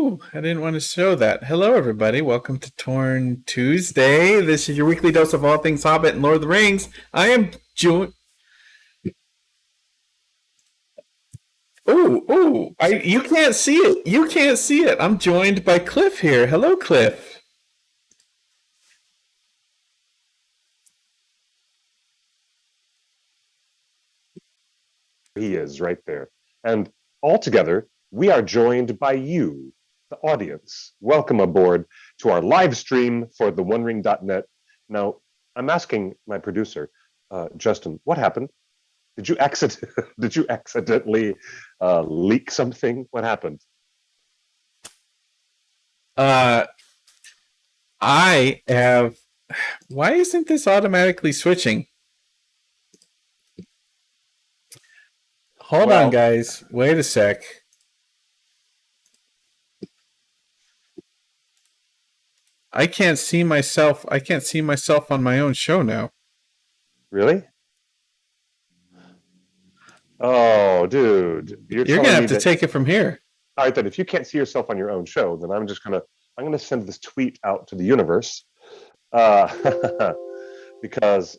Ooh, I didn't want to show that. Hello, everybody. Welcome to Torn Tuesday. This is your weekly dose of all things Hobbit and Lord of the Rings. I am joined. You can't see it. You can't see it. I'm joined by Cliff here. Hello, Cliff. He is right there. And altogether, we are joined by you, the audience. Welcome aboard to our live stream for the OneRing.net. Now, I'm asking my producer, Justin, what happened? Did you did you accidentally leak something? What happened? I have. Why isn't this automatically switching? Hold on, guys. Wait a sec. I can't see myself. I can't see myself on my own show now. Really? Oh, dude. You're going to have to take it from here. All right, then. If you can't see yourself on your own show, then I'm going to send this tweet out to the universe. Because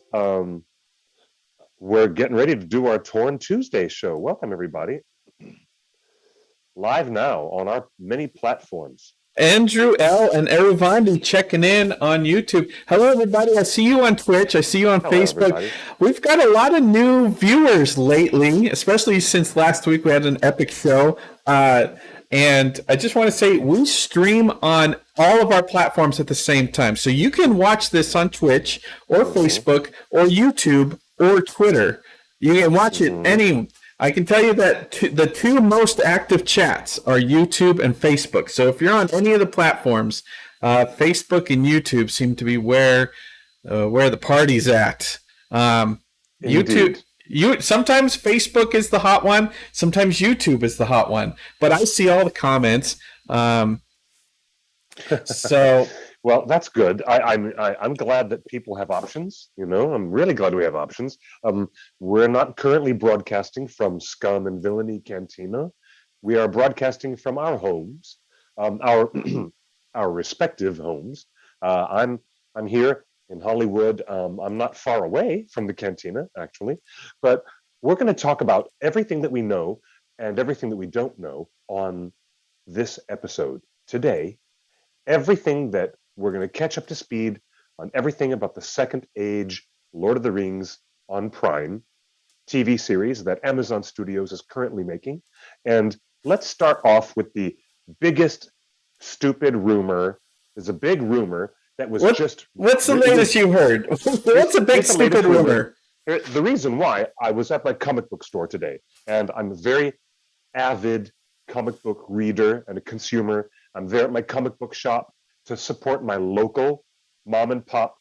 we're getting ready to do our Torn Tuesday show. Welcome, everybody. Live now on our many platforms. Andrew L. and Eruvandi checking in on YouTube. Hello, everybody. I see you on Twitch. I see you on Facebook. Everybody. We've got a lot of new viewers lately, especially since last week we had an epic show. And I just want to say we stream on all of our platforms at the same time. So you can watch this on Twitch or Facebook or YouTube or Twitter. You can watch it any. I can tell you that the two most active chats are YouTube and Facebook. So if you're on any of the platforms, Facebook and YouTube seem to be where the party's at. YouTube. Sometimes Facebook is the hot one. Sometimes YouTube is the hot one. But I see all the comments. So well, that's good. I'm glad that people have options. You know, I'm really glad we have options. We're not currently broadcasting from Scum and Villainy Cantina. We are broadcasting from our homes, our our respective homes. I'm here in Hollywood. I'm not far away from the cantina, actually, but we're going to talk about everything that we know and everything that we don't know on this episode today. Everything that we're going to catch up to speed on everything about the Second Age Lord of the Rings on Prime TV series that Amazon Studios is currently making. And let's start off with the biggest stupid rumor. There's a big rumor that was What's the latest you heard? What's a big stupid rumor? The reason why, I was at my comic book store today, and I'm a very avid comic book reader and a consumer. I'm there at my comic book shop to support my local mom and pop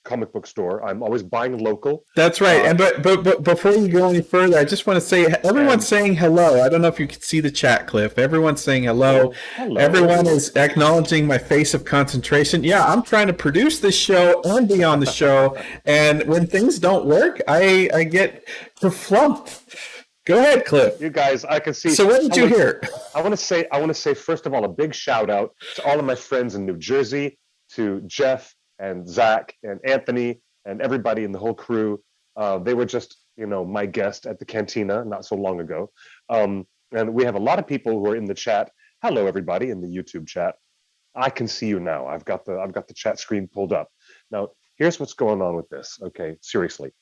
comic book store. I'm always buying local. That's right. But before you go any further, I just want to say everyone's saying hello. I don't know if you can see the chat, Cliff. Everyone's saying hello. Hello. Everyone is acknowledging my face of concentration. Yeah, I'm trying to produce this show and be on the show. And when things don't work, I get kerflumped. Go ahead, Cliff. You guys, I can see. So what did you hear? I want to say first of all a big shout out to all of my friends in New Jersey, to Jeff and Zach and Anthony and everybody in the whole crew. They were just, my guest at the cantina not so long ago. And we have a lot of people who are in the chat. Hello, everybody in the YouTube chat. I can see you now. I've got the chat screen pulled up. Now, here's what's going on with this. Okay, seriously.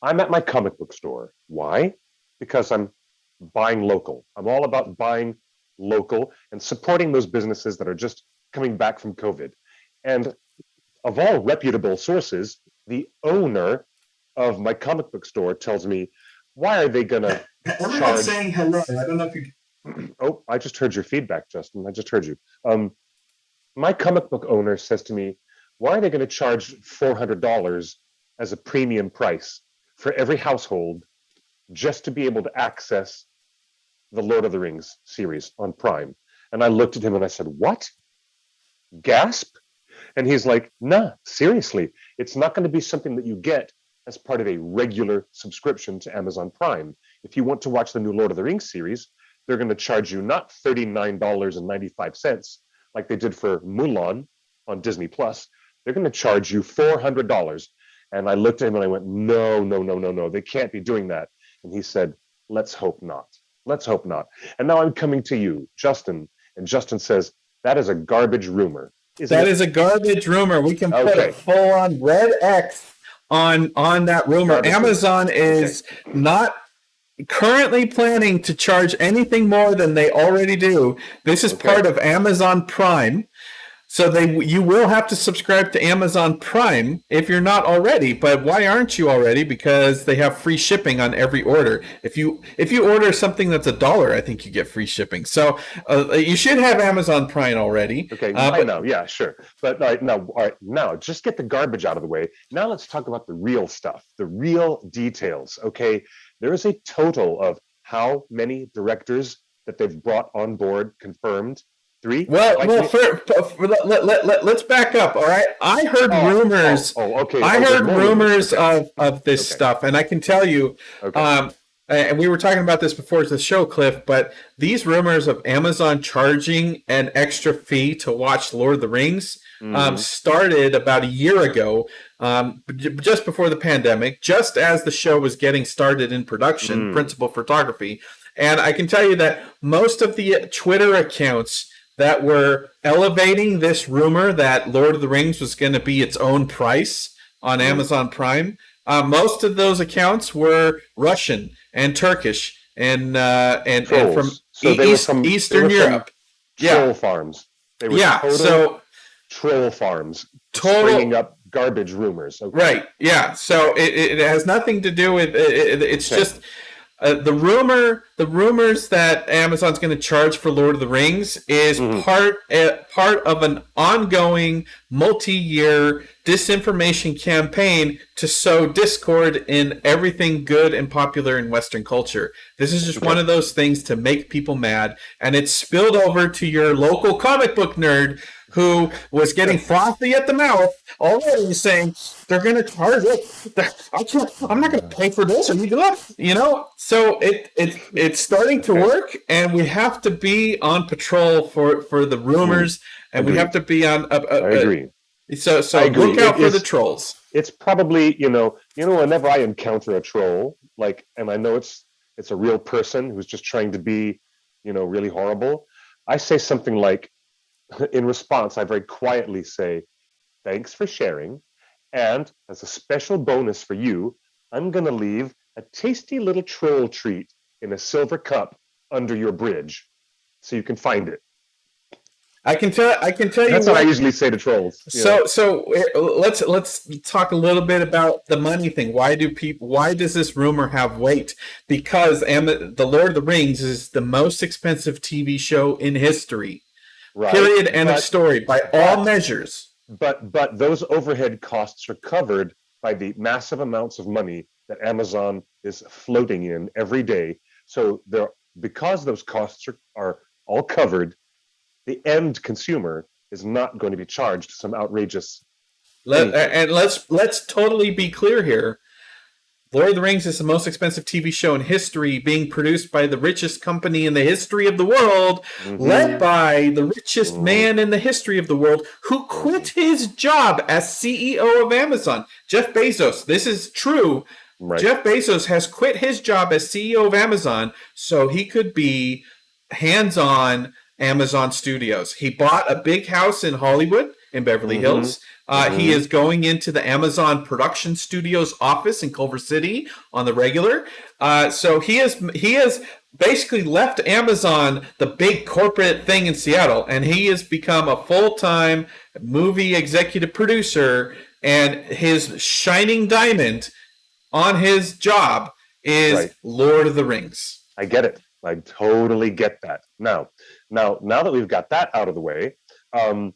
I'm at my comic book store. Why? Because I'm buying local. I'm all about buying local and supporting those businesses that are just coming back from COVID. And of all reputable sources, the owner of my comic book store tells me, why are they going to Everyone's saying hello. I don't know if you... Oh, I just heard your feedback, Justin. I just heard you. My comic book owner says to me, why are they going to charge $400 as a premium price for every household just to be able to access the Lord of the Rings series on Prime? And I looked at him and I said, what? Gasp? And he's like, nah, seriously, it's not going to be something that you get as part of a regular subscription to Amazon Prime. If you want to watch the new Lord of the Rings series, they're going to charge you not $39.95 like they did for Mulan on Disney Plus. They're going to charge you $400. And I looked at him and I went, no, no, no, no, no. They can't be doing that. And he said, let's hope not. Let's hope not. And now I'm coming to you, Justin. And Justin says, that is a garbage rumor. That is a garbage rumor. We can put a full-on red X on that rumor. Garbage Amazon rumor. Is not currently planning to charge anything more than they already do. This is part of Amazon Prime. So you will have to subscribe to Amazon Prime if you're not already. But why aren't you already? Because they have free shipping on every order. If you order something that's $1, I think you get free shipping. So you should have Amazon Prime already. Okay, I know, yeah, sure. But all right, now just get the garbage out of the way. Now let's talk about the real stuff, the real details. Okay, there is a total of how many directors that they've brought on board confirmed. 3? Let's back up. All right, I heard rumors. I heard rumors of this stuff, and I can tell you. And we were talking about this before the show, Cliff. But these rumors of Amazon charging an extra fee to watch Lord of the Rings started about a year ago, just before the pandemic, just as the show was getting started in production, principal photography. And I can tell you that most of the Twitter accounts that were elevating this rumor that Lord of the Rings was going to be its own price on Amazon Prime, most of those accounts were Russian and Turkish and from Eastern Europe. Troll farms. They were troll farms. Springing up garbage rumors. Okay. Right. Yeah. So it has nothing to do with it. It's just. The rumors that Amazon's going to charge for Lord of the Rings is part of an ongoing multi-year disinformation campaign to sow discord in everything good and popular in Western culture. This is just one of those things to make people mad, and it's spilled over to your local comic book nerd who was getting frothy at the mouth already, saying they're going to charge it. I'm not going to pay for this. Are you good? So it's starting to work, and we have to be on patrol for the rumors, and we have to be on. I agree. So look out for the trolls. It's probably whenever I encounter a troll, and I know it's a real person who's just trying to be, really horrible. I say something like. In response, I very quietly say, thanks for sharing. And as a special bonus for you, I'm going to leave a tasty little troll treat in a silver cup under your bridge so you can find it. I can tell you. That's what I usually say to trolls. So let's talk a little bit about the money thing. Why does this rumor have weight? Because The Lord of the Rings is the most expensive TV show in history. Right. Period. End of story. By all measures. But those overhead costs are covered by the massive amounts of money that Amazon is floating in every day. So because those costs are all covered, the end consumer is not going to be charged some outrageous. Let's totally be clear here. Lord of the Rings is the most expensive TV show in history, being produced by the richest company in the history of the world, led by the richest man in the history of the world, who quit his job as CEO of Amazon. Jeff Bezos. This is true. Right. Jeff Bezos has quit his job as CEO of Amazon so he could be hands-on Amazon Studios. He bought a big house in Hollywood, in Beverly Hills. He is going into the Amazon Production Studios office in Culver City on the regular. So he has basically left Amazon, the big corporate thing in Seattle, and he has become a full-time movie executive producer. And his shining diamond on his job is Lord of the Rings. I get it. I totally get that. Now that we've got that out of the way. And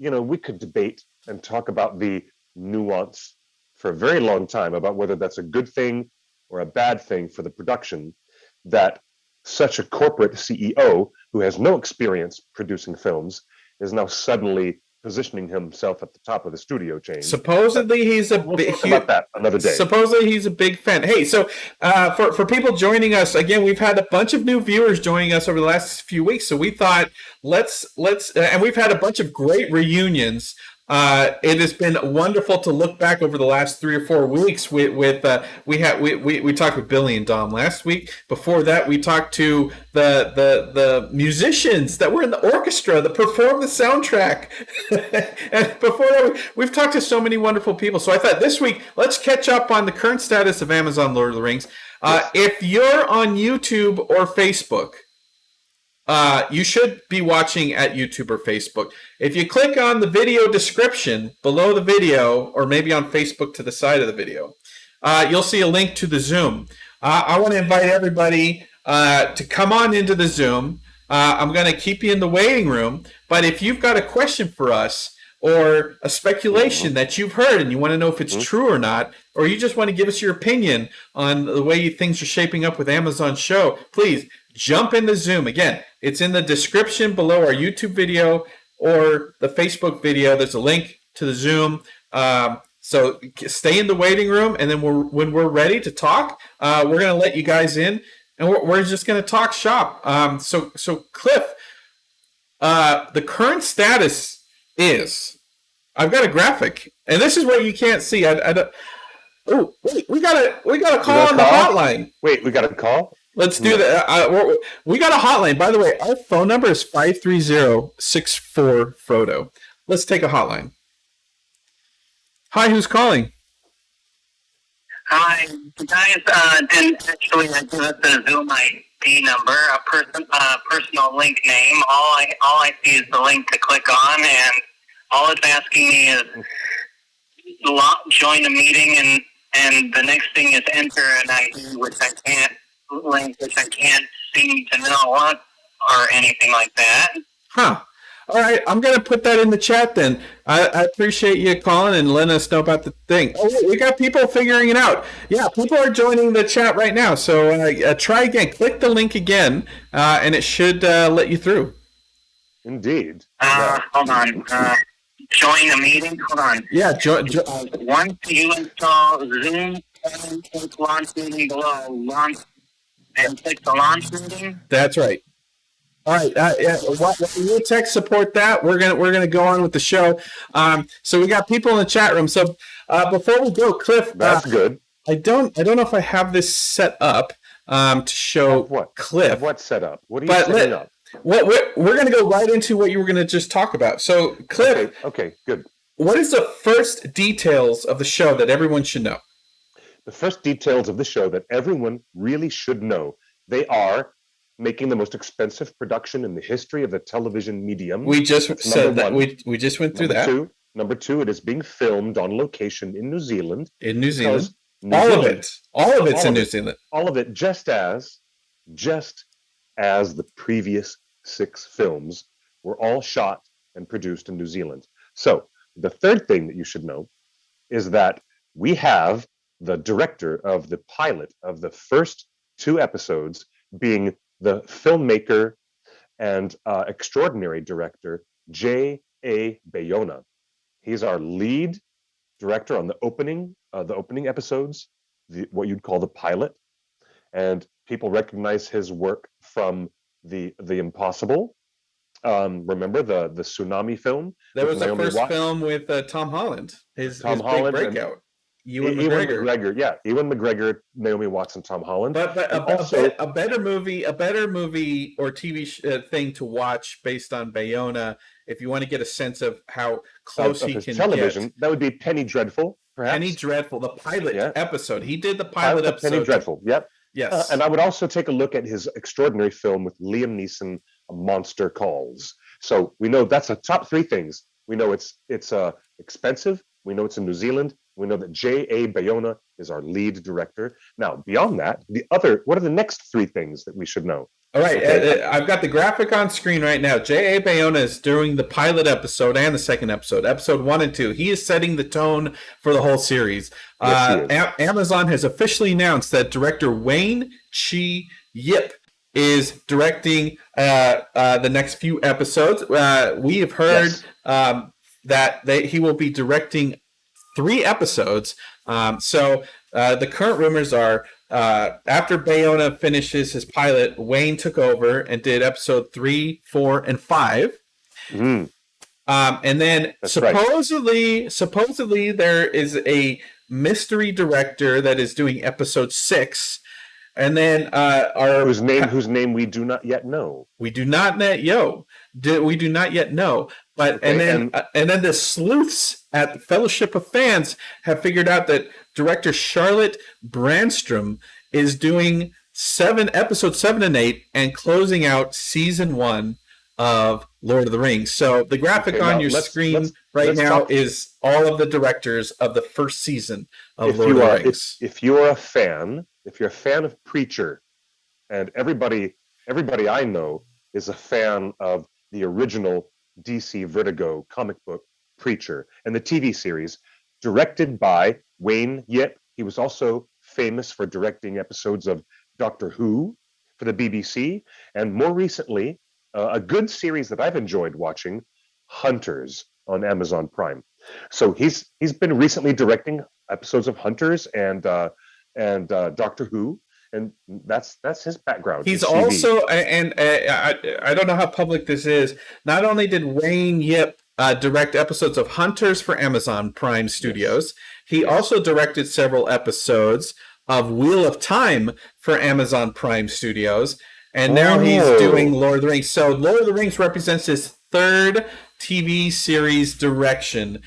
we could debate and talk about the nuance for a very long time about whether that's a good thing or a bad thing for the production that such a corporate CEO who has no experience producing films is now suddenly positioning himself at the top of the studio chain. Supposedly he's a we'll talk about that another day. Supposedly he's a big fan. Hey, so for people joining us again, we've had a bunch of new viewers joining us over the last few weeks. So we thought let's and we've had a bunch of great reunions. It has been wonderful to look back over the last 3 or 4 weeks. We talked with Billy and Dom last week. Before that, we talked to the musicians that were in the orchestra that performed the soundtrack. And before that, we've talked to so many wonderful people. So I thought this week let's catch up on the current status of Amazon Lord of the Rings. Yes. If you're on YouTube or Facebook, you should be watching at YouTube or Facebook. If you click on the video description below the video, or maybe on Facebook to the side of the video, you'll see a link to the Zoom. I want to invite everybody to come on into the Zoom. I'm going to keep you in the waiting room, but if you've got a question for us or a speculation that you've heard and you want to know if it's true or not, or you just want to give us your opinion on the way things are shaping up with Amazon's show, please jump in the Zoom. Again, it's in the description below our YouTube video or the Facebook video. There's a link to the Zoom. So stay in the waiting room, and then when we're ready to talk, we're going to let you guys in, and we're just going to talk shop. So Cliff, the current status is, I've got a graphic, and this is what you can't see. Oh, wait, we got a call on the hotline. Wait, we got a call? Let's do that. We got a hotline. By the way, our phone number is 530-64-FRODO. Let's take a hotline. Hi, who's calling? Hi, you guys didn't actually give us the Zoom ID number, a personal link name. All I see is the link to click on, and all it's asking me is join a meeting, and the next thing is enter an ID, which I can't seem to know what or anything like that. Huh. All right, I'm going to put that in the chat then. I appreciate you calling and letting us know about the thing. Oh, wait, we got people figuring it out. Yeah, people are joining the chat right now. So try again. Click the link again, and it should let you through. Indeed. Hold on. Join a meeting. Hold on. Yeah. Once you install Zoom, click launch meeting below. Launch and click the launch meeting. That's right. All right. We'll tech support that. We're gonna go on with the show. So we got people in the chat room. So before we go, Cliff, that's good. I don't know if I have this set up to show what? Cliff. What set up? What are you setting up? We're going to go right into what you were going to just talk about. So, Cliff. Okay, good. What is the first details of the show that everyone should know? The first details of the show that everyone really should know. They are making the most expensive production in the history of the television medium. We just said that. We just went through that. Number two, it is being filmed on location in New Zealand. In New Zealand. All of it's in New Zealand. All of it, just as the previous 6 films were all shot and produced in New Zealand. So the third thing that you should know is that we have the director of the pilot of the first 2 episodes being the filmmaker and extraordinary director, J.A. Bayona. He's our lead director on the opening episodes, what you'd call the pilot. And people recognize his work from the Impossible. Remember the tsunami film? That was the first film with Tom Holland. His big breakout. Ewan McGregor. Yeah, Ewan McGregor, Naomi Watts, and Tom Holland. But a better movie or TV thing to watch based on Bayona, if you want to get a sense of how close he can television, get. That would be Penny Dreadful, perhaps. Penny Dreadful, the pilot episode. He did the pilot episode. Penny Dreadful, yep. Yes. And I would also take a look at his extraordinary film with Liam Neeson, Monster Calls. So we know that's the top 3 things. We know it's expensive. We know it's in New Zealand. We know that J.A. Bayona is our lead director. Now, beyond that, what are the next 3 things that we should know? All right, okay. I've got the graphic on screen right now. J.A. Bayona is doing the pilot episode and the second episode 1 and 2. He is setting the tone for the whole series. Yes, Amazon has officially announced that director Wayne Chi Yip is directing the next few episodes. We have heard that he will be directing 3 episodes. So the current rumors are after Bayona finishes his pilot, Wayne took over and did episode 3, 4, and 5. Mm. And then supposedly there is a mystery director that is doing episode 6. And then whose name we do not yet know. We do not yet know. But Okay, and then the sleuths at the Fellowship of Fans have figured out that director Charlotte Brandstrom is doing episodes 7 and 8 and closing out season 1 of Lord of the Rings. So the graphic on your screen right now is all of the directors of the first season of Lord of the Rings. If you're a fan of Preacher, and everybody I know is a fan of the original DC Vertigo comic book Preacher and the TV series, directed by Wayne Yip. He was also famous for directing episodes of Doctor Who for the BBC, and more recently, a good series that I've enjoyed watching, Hunters, on Amazon Prime. So he's been recently directing episodes of Hunters and Doctor Who, and that's his background. He's also, and I don't know how public this is. Not only did Wayne Yip direct episodes of Hunters for Amazon Prime Studios, he also directed several episodes of Wheel of Time for Amazon Prime Studios. And now he's doing Lord of the Rings. So Lord of the Rings represents his 3rd TV series direction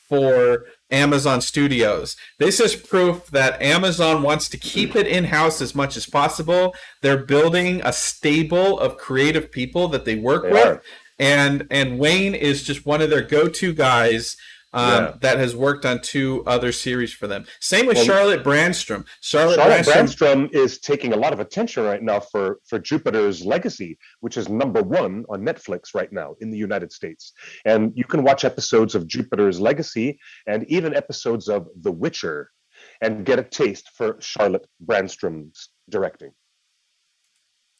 for Amazon Studios. This is proof that Amazon wants to keep it in-house as much as possible. They're building a stable of creative people that they work with. And Wayne is just one of their go-to guys that has worked on 2 other series for them. Same with Charlotte Brandstrom. Charlotte Brandstrom is taking a lot of attention right now for Jupiter's Legacy, which is #1 on Netflix right now in the United States. And you can watch episodes of Jupiter's Legacy and even episodes of The Witcher and get a taste for Charlotte Brandstrom's directing.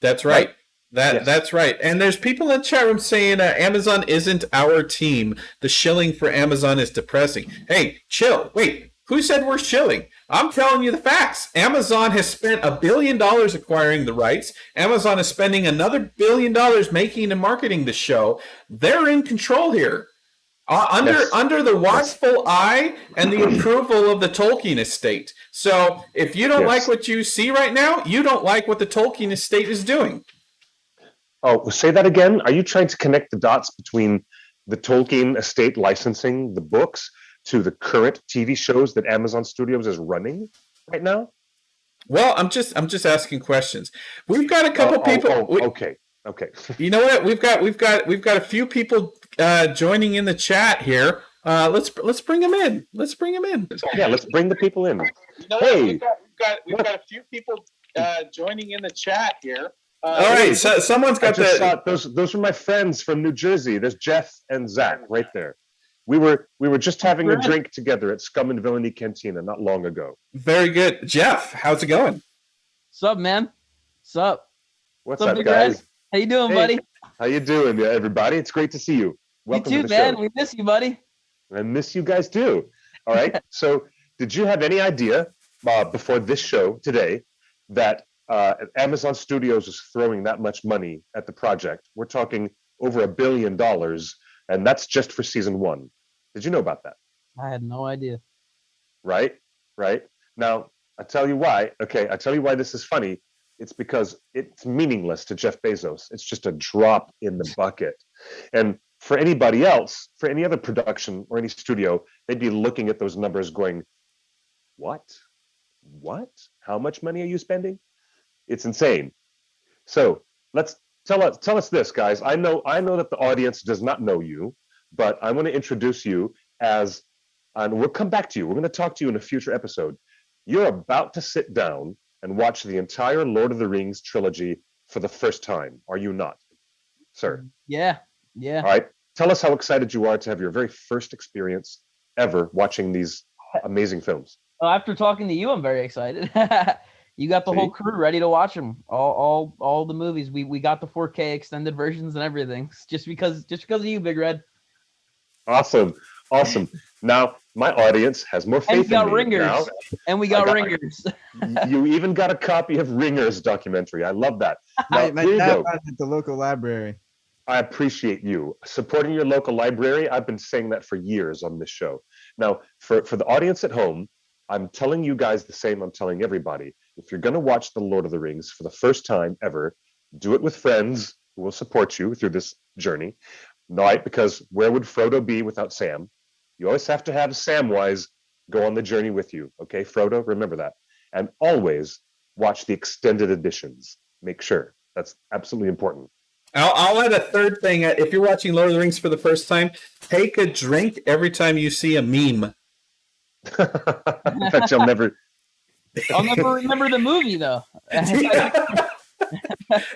That's right. That's right. And there's people in the chat room saying Amazon isn't our team. The shilling for Amazon is depressing. Hey, chill. Wait, who said we're shilling? I'm telling you the facts. Amazon has spent $1 billion acquiring the rights. Amazon is spending another $1 billion making and marketing the show. They're in control here. Under the watchful eye and the approval of the Tolkien estate. So if you don't like what you see right now, you don't like what the Tolkien estate is doing. Oh, say that again. Are you trying to connect the dots between the Tolkien estate licensing the books to the current TV shows that Amazon Studios is running right now? Well, I'm just asking questions. We've got a couple people. Okay. You know what? We've got a few people joining in the chat here. Let's bring them in. Let's bring the people in. You know what? We've got a few people joining in the chat here. All right, so someone's got those are my friends from New Jersey. There's Jeff and Zach right there. We were just having a drink together at Scum and Villainy Cantina not long ago. Very good. Jeff, how's it going? Sup, man? Sup? What's up, guys? Red? How you doing, buddy? How you doing, everybody? It's great to see you. Welcome you too, to the man. show. We miss you, buddy. I miss you guys too. All right. So did you have any idea before this show today that Amazon Studios is throwing that much money at the project? We're talking over $1 billion, and that's just for season 1. Did you know about that? I had no idea. Right. Now, I tell you why. Okay, I tell you why this is funny. It's because it's meaningless to Jeff Bezos. It's just a drop in the bucket. And for anybody else, for any other production or any studio, they'd be looking at those numbers going, what? How much money are you spending? It's insane. So let's tell us this, guys. I know that the audience does not know you, but I want to introduce you as, and we'll come back to you. We're going to talk to you in a future episode. You're about to sit down and watch the entire Lord of the Rings trilogy for the first time. Are you not, sir? Yeah. All right. Tell us how excited you are to have your very first experience ever watching these amazing films. Well, after talking to you, I'm very excited. You got the whole crew ready to watch them. All the movies. We got the 4K extended versions and everything. Just because of you, Big Red. Awesome. Now my audience has more faith And we got in me ringers. now. And we got ringers. You even got a copy of Ringer's documentary. I love that. Now, My here you dad go. got it at the local library. I appreciate you supporting your local library. I've been saying that for years on this show. Now, for the audience at home, I'm telling you guys the same I'm telling everybody. If you're going to watch The Lord of the Rings for the first time ever, do it with friends who will support you through this journey. Right? Because where would Frodo be without Sam? You always have to have Samwise go on the journey with you. Okay, Frodo, remember that. And always watch the extended editions. Make sure. That's absolutely important. I'll add a third thing. If you're watching Lord of the Rings for the first time, take a drink every time you see a meme. I bet you'll never. I'll never remember the movie, though.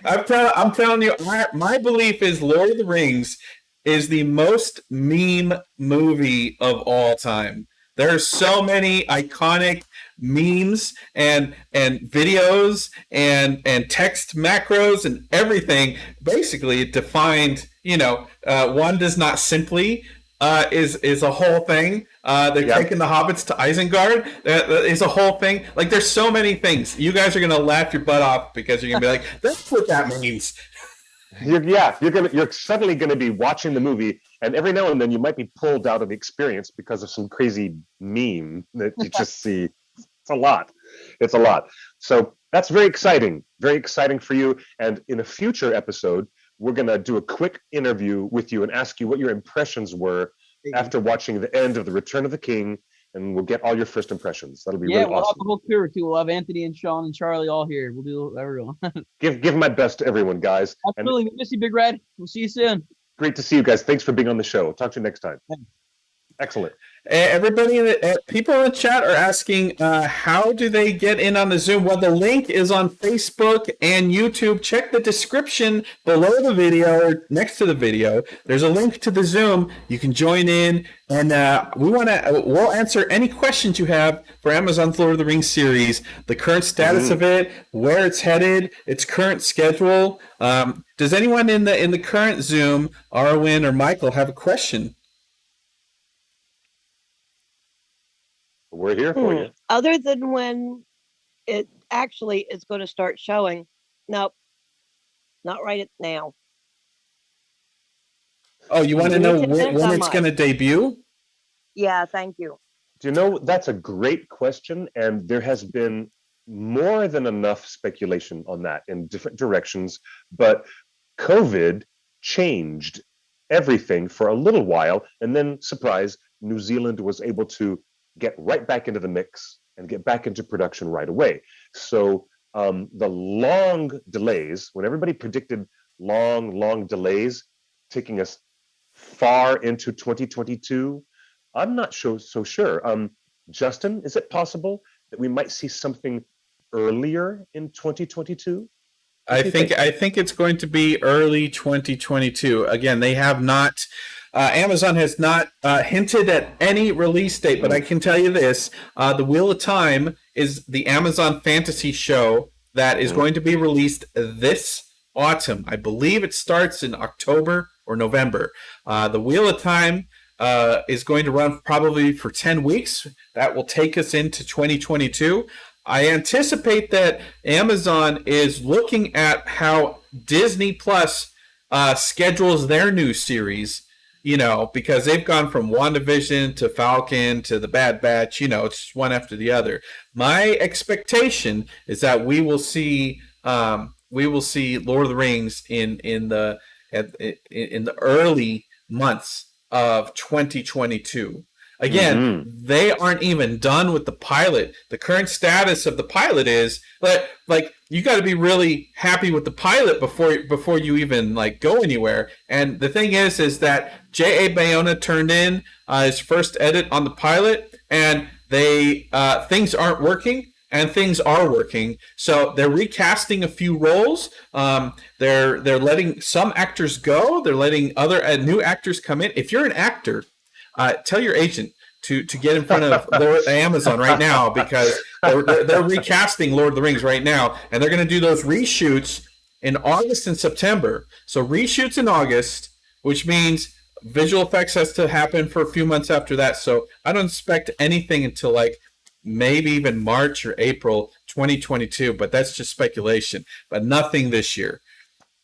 I'm telling you, my belief is Lord of the Rings is the most meme movie of all time. There are so many iconic memes and videos and text macros and everything. Basically, it defined, one does not simply is a whole thing. They're taking the hobbits to Isengard. Is a whole thing. Like, there's so many things. You guys are gonna laugh your butt off because you're gonna be like, that's what that means. You're suddenly gonna be watching the movie, and every now and then you might be pulled out of the experience because of some crazy meme that you just see. It's a lot. So that's very exciting for you. And in a future episode, we're gonna do a quick interview with you and ask you what your impressions were after watching the end of The Return of the King, and we'll get all your first impressions. That'll be really we'll awesome. have the whole crew too. We'll have Anthony and Sean and Charlie all here. We'll do everyone. Give my best to everyone, guys. Absolutely. We miss you, Big Red. We'll see you soon. Great to see you guys. Thanks for being on the show. Talk to you next time. Thanks. Excellent. Everybody, people in the chat are asking, how do they get in on the Zoom? Well, the link is on Facebook and YouTube. Check the description below the video, or next to the video. There's a link to the Zoom. You can join in, and we'll answer any questions you have for Amazon's Lord of the Rings series, the current status of it, where it's headed, its current schedule. Does anyone in the current Zoom, Arwen or Michael, have a question? We're here for you. Other than when it actually is going to start showing. Nope. Not right now. Oh, you want to know when it's going to debut? Yeah, thank you. Do you know, that's a great question, and there has been more than enough speculation on that in different directions, but COVID changed everything for a little while, and then, surprise, New Zealand was able to get right back into the mix and get back into production right away. So the long delays, when everybody predicted long delays taking us far into 2022, I'm not so sure. Justin, is it possible that we might see something earlier in 2022? I think it's going to be early 2022. Again, they have not. Amazon has not hinted at any release date, but I can tell you this: The Wheel of Time is the Amazon fantasy show that is going to be released this autumn. I believe it starts in October or November. The Wheel of Time is going to run probably for 10 weeks. That will take us into 2022. I anticipate that Amazon is looking at how Disney Plus schedules their new series, because they've gone from WandaVision to Falcon to The Bad Batch, it's one after the other. My expectation is that we will see Lord of the Rings in the early months of 2022. Again, they aren't even done with the pilot. The current status of the pilot is like you got to be really happy with the pilot before you even go anywhere. And the thing is that J.A. Bayona turned in his first edit on the pilot, and things aren't working. And things are working, so they're recasting a few roles. They're letting some actors go. They're letting other new actors come in. If you're an actor, tell your agent to get in front of Amazon right now, because they're recasting Lord of the Rings right now, and they're going to do those reshoots in August and September. So reshoots in August, which means Visual effects has to happen for a few months after that. So I don't expect anything until like maybe even March or April 2022. But that's just speculation. But nothing this year.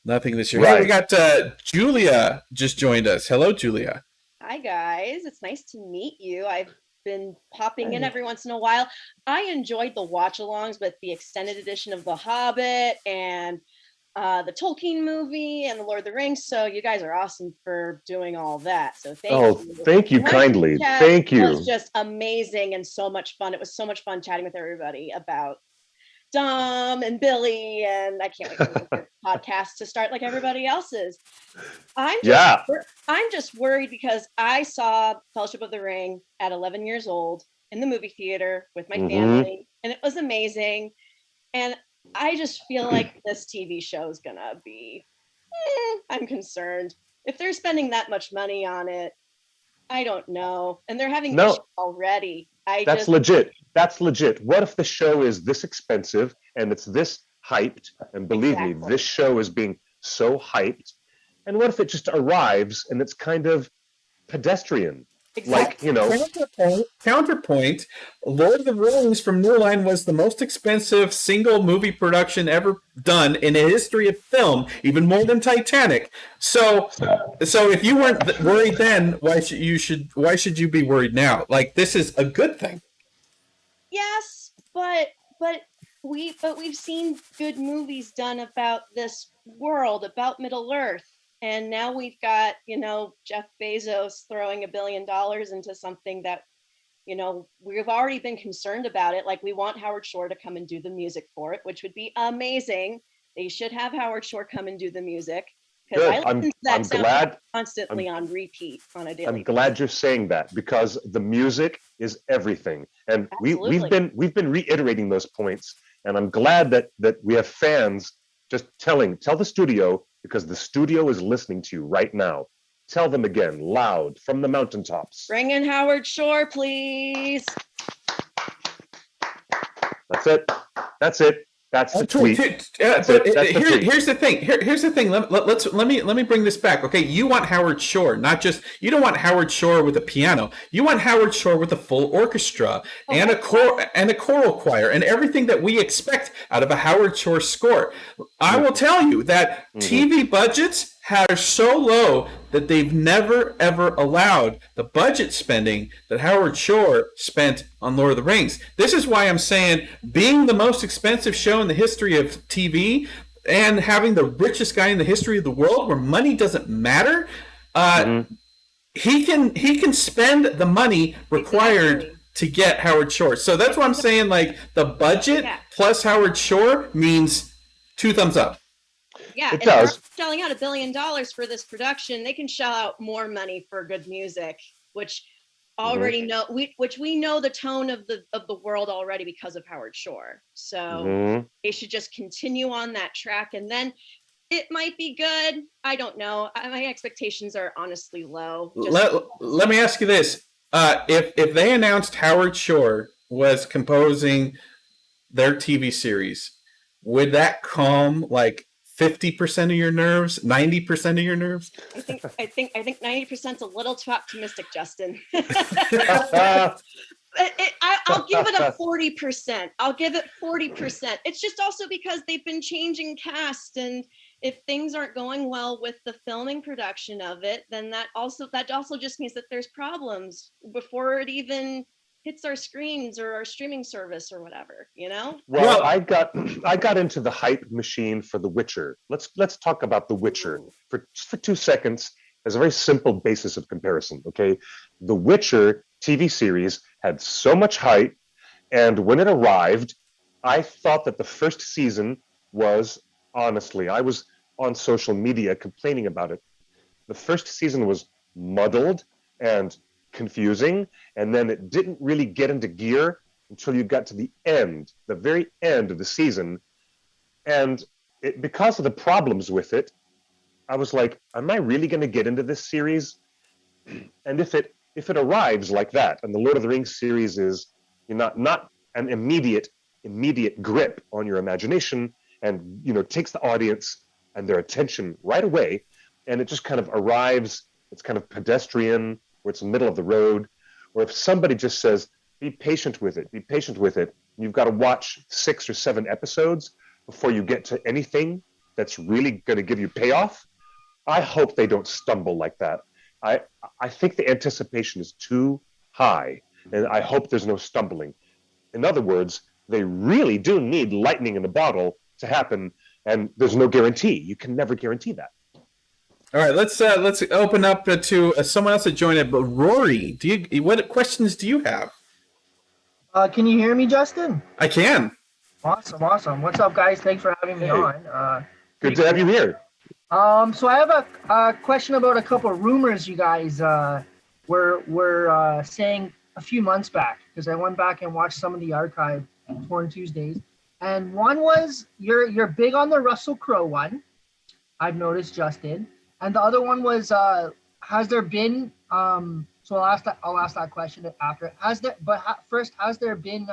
Nothing this year. Hey, we Right. got Julia just joined us. Hello, Julia. Hi guys, it's nice to meet you. I've been popping in every once in a while. I enjoyed the watch-alongs with the extended edition of The Hobbit and the Tolkien movie and the Lord of the Rings. So you guys are awesome for doing all that. So thank you. Thank you kindly. Thank you. It was just amazing and so much fun. It was so much fun chatting with everybody about Dom and Billy, and I can't wait for the podcast to start like everybody else's. I'm just worried because I saw Fellowship of the Ring at 11 years old in the movie theater with my family, and it was amazing. And I just feel like this TV show is gonna be, I'm concerned. If they're spending that much money on it, I don't know. And they're having issues already. That's legit. That's legit. What if the show is this expensive and it's this hyped? And believe me, this show is being so hyped. And what if it just arrives and it's kind of pedestrian? Like, you know. Counterpoint, Lord of the Rings from New Line was the most expensive single movie production ever done in the history of film, even more than Titanic. So if you weren't worried then, why should you be worried now? Like, this is a good thing. Yes, but we've seen good movies done about this world, about Middle Earth. And now we've got, Jeff Bezos throwing $1 billion into something that, we've already been concerned about it. Like, we want Howard Shore to come and do the music for it, which would be amazing. They should have Howard Shore come and do the music. Because I listen to that sound constantly on repeat on a daily basis. I'm glad you're saying that, because the music is everything. And we've been reiterating those points. And I'm glad that we have fans just tell the studio, because the studio is listening to you right now. Tell them again, loud, from the mountaintops. Bring in Howard Shore, please. That's it. That's the tweet. Here's the thing. Here's the thing. Let me bring this back. Okay, you want Howard Shore, you don't want Howard Shore with a piano. You want Howard Shore with a full orchestra and a choral choir and everything that we expect out of a Howard Shore score. I will tell you that TV budgets are so low that they've never ever allowed the budget spending that Howard Shore spent on Lord of the Rings. This is why I'm saying, being the most expensive show in the history of TV and having the richest guy in the history of the world, where money doesn't matter, he can spend the money required to get Howard Shore. So that's why I'm saying, like, the budget plus Howard Shore means 2 thumbs up. Yeah, and they're shelling out $1 billion for this production. They can shell out more money for good music, which already we know the tone of the world already because of Howard Shore. So they should just continue on that track, and then it might be good. I don't know. My expectations are honestly low. Let me ask you this: if they announced Howard Shore was composing their TV series, would that calm like 50% of your nerves, 90% of your nerves? I think 90% is a little too optimistic, Justin. I'll give it a 40%. I'll give it 40%. It's just also because they've been changing cast, and if things aren't going well with the filming production of it, then that also just means that there's problems before it even hits our screens or our streaming service or whatever, Well, I got into the hype machine for The Witcher. Let's talk about The Witcher for 2 seconds as a very simple basis of comparison. Okay, The Witcher TV series had so much hype, and when it arrived, I thought that the first season was, honestly, I was on social media complaining about it. The first season was muddled and confusing, and then it didn't really get into gear until you got to the very end of the season. And because of the problems with it, I was like, am I really going to get into this series? And if it arrives like that, and the Lord of the Rings series is not an immediate grip on your imagination, and takes the audience and their attention right away, and it just kind of arrives it's kind of pedestrian, where it's in the middle of the road, or if somebody just says, be patient with it, you've got to watch 6 or 7 episodes before you get to anything that's really going to give you payoff. I hope they don't stumble like that. I think the anticipation is too high, and I hope there's no stumbling. In other words, they really do need lightning in a bottle to happen, and there's no guarantee. You can never guarantee that. All right, let's open up to someone else that joined it. But Rory, what questions do you have? Can you hear me, Justin? I can. Awesome. What's up, guys? Thanks for having me on. Good to have you here. So I have a question about a couple of rumors you guys were saying a few months back, because I went back and watched some of the archive Torn Tuesdays, and one was you're big on the Russell Crowe one. I've noticed, Justin, and the other one was has there been so I'll ask that question after. First, has there been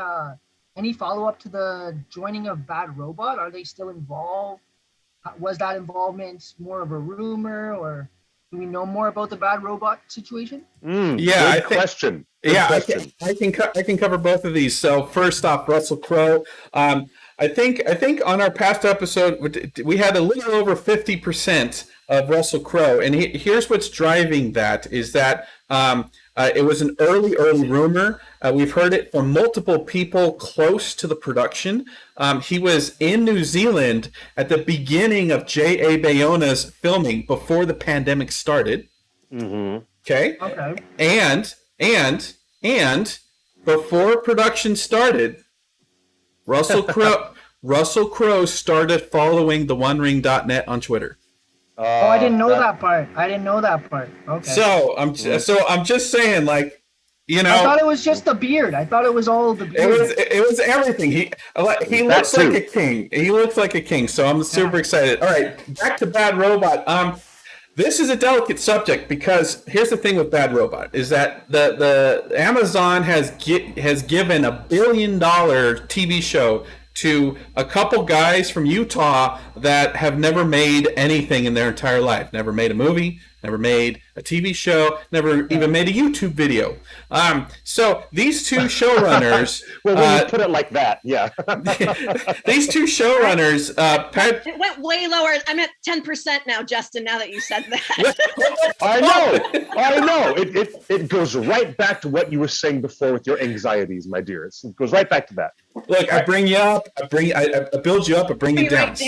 any follow-up to the joining of Bad Robot? Are they still involved? Was that involvement more of a rumor, or do we know more about the Bad Robot situation? Good question. I can cover both of these. So first off, Russell Crowe. I think on our past episode we had a little over 50% of Russell Crowe, and here's what's driving that is that it was an early rumor. We've heard it from multiple people close to the production. He was in New Zealand at the beginning of J.A. Bayona's filming before the pandemic started. Mm-hmm. Okay. And before production started, Russell Crowe started following the OneRing.net on Twitter. I didn't know that part. Okay. So I'm just saying, like, you know, I thought it was just the beard. I thought it was all the beard. It was everything. He looks like a king. He looks like a king. So I'm super excited. All right, back to Bad Robot. This is a delicate subject because here's the thing with Bad Robot is that the Amazon has given $1 billion TV show to a couple guys from Utah that have never made anything in their entire life. Never made a movie, never made a TV show, never even made a YouTube video. So these two showrunners... well, when you put it like that, yeah. These two showrunners... It went way lower. I'm at 10% now, Justin, now that you said that. I know. It goes right back to what you were saying before with your anxieties, my dear. It goes right back to that. Look, I bring you up, I build you up, I bring you down. Right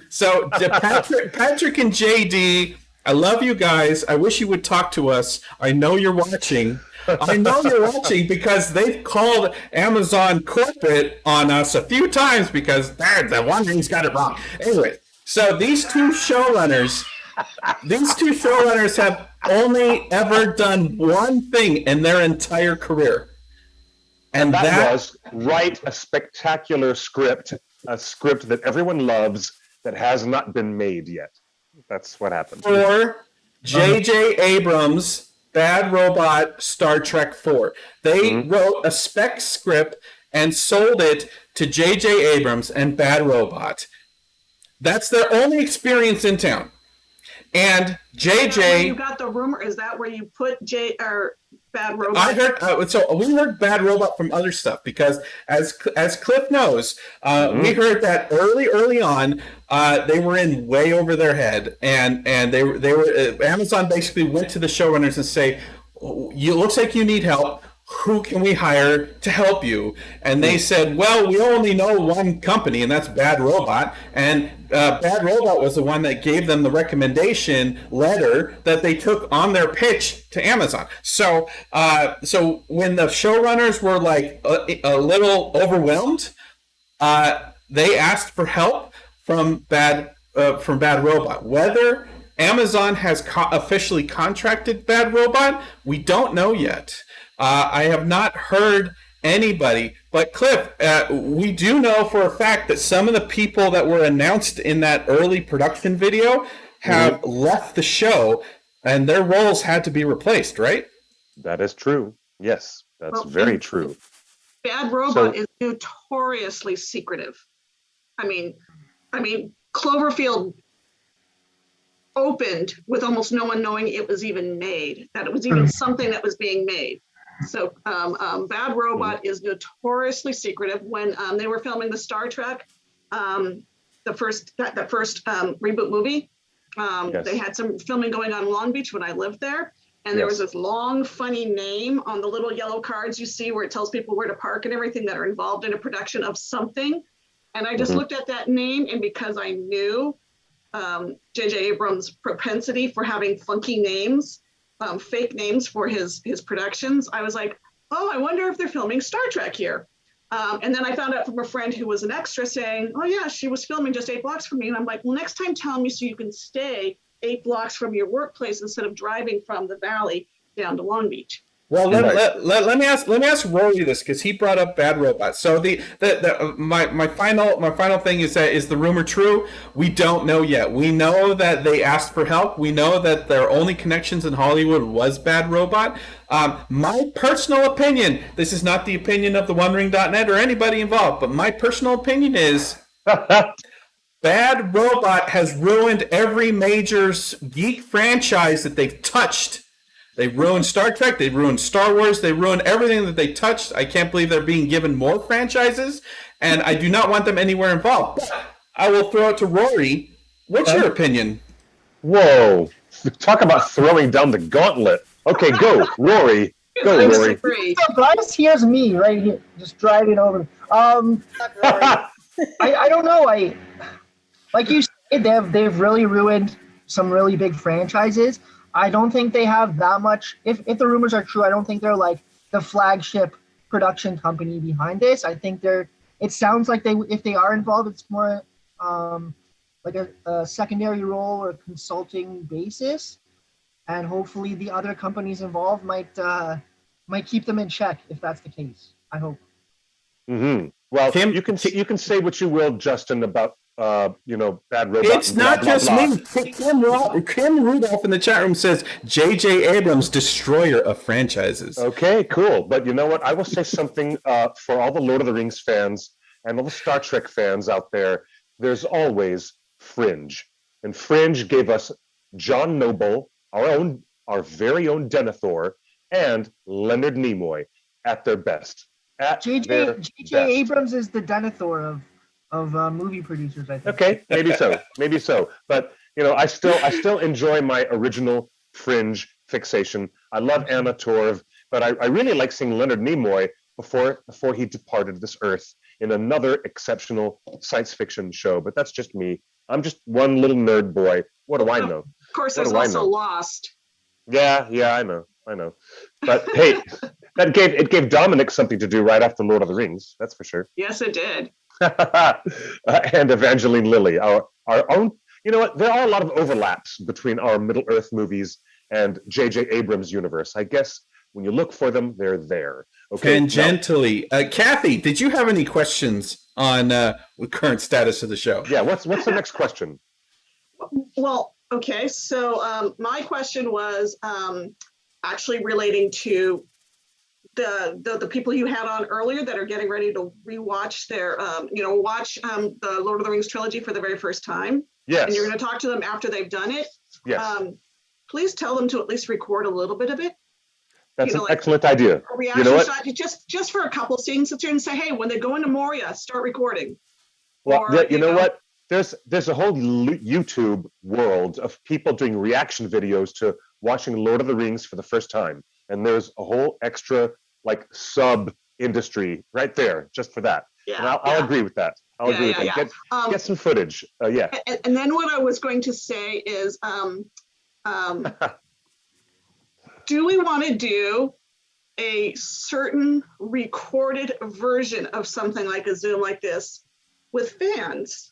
So Patrick and JD, I love you guys. I wish you would talk to us. I know you're watching. Because they've called Amazon corporate on us a few times because the OneRing's got it wrong. Anyway, so these two showrunners have only ever done one thing in their entire career. And that was write a spectacular script, a script that everyone loves that has not been made yet. That's what happened. For J.J. Abrams' Bad Robot Star Trek 4. They wrote a spec script and sold it to J.J. Abrams and Bad Robot. That's their only experience in town. And JJ... You got the rumor? Is that where you put Bad Robot? I heard... so we heard Bad Robot from other stuff because as Cliff knows, we heard that early on, they were in way over their head. And they were Amazon basically went to the showrunners and say, it looks like you need help. Who can we hire to help you? And they said, well, we only know one company, and that's Bad Robot. And Bad Robot was the one that gave them the recommendation letter that they took on their pitch to Amazon. So when the showrunners were like a little overwhelmed, they asked for help from Bad Robot. Whether Amazon has officially contracted Bad Robot, we don't know yet. I have not heard anybody, but Cliff, we do know for a fact that some of the people that were announced in that early production video have left the show, and their roles had to be replaced, right? That is true. Yes, that's very true. Bad Robot is notoriously secretive. I mean, Cloverfield opened with almost no one knowing it was even made, that it was even something that was being made. So Bad Robot is notoriously secretive. When they were filming the Star Trek, the first reboot movie, they had some filming going on in Long Beach when I lived there. And there was this long, funny name on the little yellow cards you see where it tells people where to park and everything that are involved in a production of something. And I just looked at that name, and because I knew J.J. Abrams' propensity for having funky names, fake names for his productions, I was like, oh, I wonder if they're filming Star Trek here. And then I found out from a friend who was an extra saying, oh yeah, she was filming just 8 blocks from me. And I'm like, well, next time tell me so you can stay 8 blocks from your workplace instead of driving from the Valley down to Long Beach. Well, let me ask Rory this, because he brought up Bad Robot. So my final thing is that, is the rumor true? We don't know yet. We know that they asked for help. We know that their only connections in Hollywood was Bad Robot. My personal opinion, this is not the opinion of the OneRing.net or anybody involved, but my personal opinion is Bad Robot has ruined every major geek franchise that they've touched. They ruined Star Trek, they ruined Star Wars, they ruined everything that they touched. I can't believe they're being given more franchises, and I do not want them anywhere involved. But I will throw it to Rory. What's your opinion? Whoa. Talk about throwing down the gauntlet. Okay, go, Rory. Go, Rory. So Bryce here's me right here, just driving over. I don't know. Like you said, they've really ruined some really big franchises. I don't think they have that much. If the rumors are true, I don't think they're like the flagship production company behind this. I think it sounds like if they are involved, it's more like a secondary role or consulting basis. And hopefully the other companies involved might keep them in check if that's the case. I hope. Mm-hmm. Well, Kim, you can say what you will, Justin, about Bad Robot. It's not just me. Kim Rudolph in the chat room says J.J. Abrams, destroyer of franchises. Okay, cool. But you know what? I will say something for all the Lord of the Rings fans and all the Star Trek fans out there. There's always Fringe, and Fringe gave us John Noble, our very own Denethor, and Leonard Nimoy at their best. J.J. Abrams is the Denethor of movie producers, I think. Okay, maybe so. But I still enjoy my original Fringe fixation. I love Anna Torv, but I really like seeing Leonard Nimoy before he departed this earth in another exceptional science fiction show. But that's just me. I'm just one little nerd boy. What do I know? Of course, there's also Lost. Yeah, I know. But hey, it gave Dominic something to do right after Lord of the Rings. That's for sure. Yes, it did. And Evangeline Lilly, our own. You know what? There are a lot of overlaps between our Middle Earth movies and J.J. Abrams' universe. I guess when you look for them, they're there. Okay. Tangentially, Kathy, did you have any questions on the current status of the show? Yeah. What's the next question? Well, okay. So my question was actually relating to the people you had on earlier that are getting ready to rewatch watch the Lord of the Rings trilogy for the very first time. Yes. And you're going to talk to them after they've done it. Yes. Please tell them to at least record a little bit of it. That's an excellent idea. A reaction shot, just for a couple scenes, sit there and say, hey, when they go into Moria, start recording. Well, you know what? There's a whole YouTube world of people doing reaction videos to watching Lord of the Rings for the first time. And there's a whole extra sub industry right there just for that. Yeah, and I'll agree with that. I'll agree with that. Get some footage. Yeah. And then what I was going to say is, do we want to do a certain recorded version of something like a Zoom like this with fans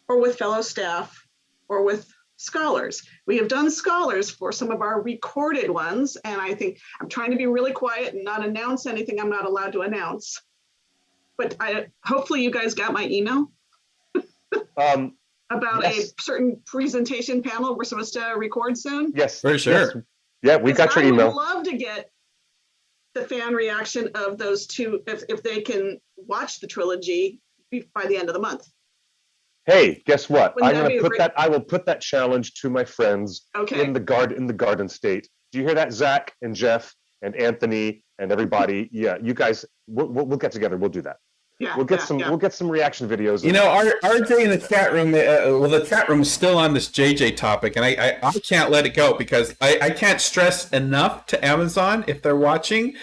or with fellow staff or with scholars? We have done scholars for some of our recorded ones, and I think I'm trying to be really quiet and not announce anything I'm not allowed to announce. But hopefully you guys got my email about a certain presentation panel we're supposed to record soon. Yes, for sure. Yes. Yeah, we got your email. I would love to get the fan reaction of those two if they can watch the trilogy by the end of the month. Hey, guess what? Wouldn't I'm that going be to put that. I will put that challenge to my friends Okay. in the Garden State. Do you hear that, Zach and Jeff and Anthony and everybody? Yeah, you guys, we'll get together. We'll do that. Yeah, We'll get yeah, some. yeah. We'll get some reaction videos. You know, RJ in the chat room. Well, the chat room is still on this JJ topic, and I can't let it go because I can't stress enough to Amazon if they're watching.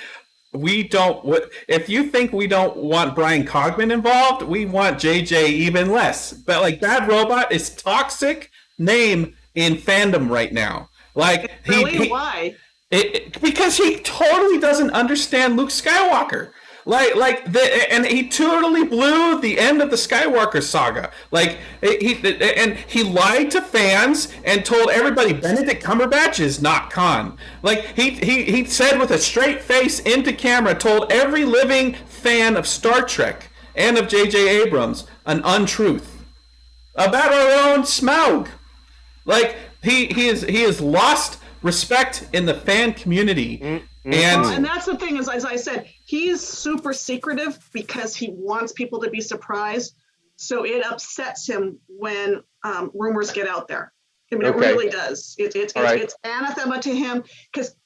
We don't. If you think we don't want Brian Cogman involved, we want JJ even less. But like, Bad Robot is toxic name in fandom right now. Like, Really? Why? Because he totally doesn't understand Luke Skywalker. And he totally blew the end of the Skywalker saga. Like, he lied to fans and told everybody Benedict Cumberbatch is not Khan. Like, he said with a straight face into camera, told every living fan of Star Trek and of J.J. Abrams an untruth about our own Smaug. Like, he has lost respect in the fan community. Mm-hmm. And that's the thing is, as I said, he's super secretive because he wants people to be surprised. So it upsets him when rumors get out there. I mean, It really does. It's anathema to him because,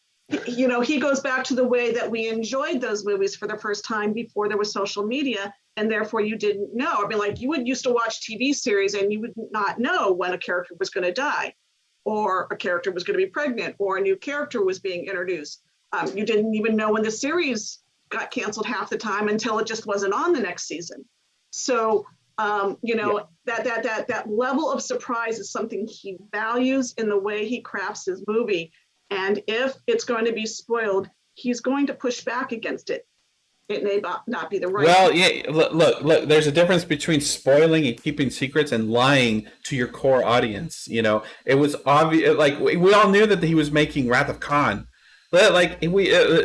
you know, he goes back to the way that we enjoyed those movies for the first time before there was social media. And therefore you didn't know. I mean, like, you would used to watch TV series and you would not know when a character was going to die, or a character was going to be pregnant, or a new character was being introduced. You didn't even know when the series got canceled half the time until it just wasn't on the next season. So, you know, that level of surprise is something he values in the way he crafts his movie. And if it's going to be spoiled, he's going to push back against it. It may not be the right. Well, yeah. Look. There's a difference between spoiling and keeping secrets and lying to your core audience. You know, it was obvious. Like, we all knew that he was making Wrath of Khan. Like,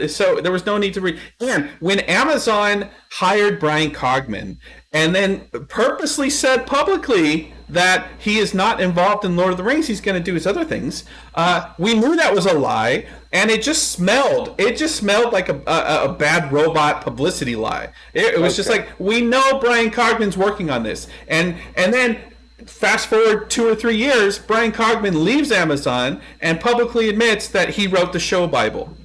so there was no need to read. And when Amazon hired Brian Cogman and then purposely said publicly that he is not involved in Lord of the Rings, he's going to do his other things, we knew that was a lie, and it just smelled like a Bad Robot publicity lie. It was just like, we know Brian Cogman's working on this, and then fast forward 2 or 3 years, Brian Cogman leaves Amazon and publicly admits that he wrote the show Bible.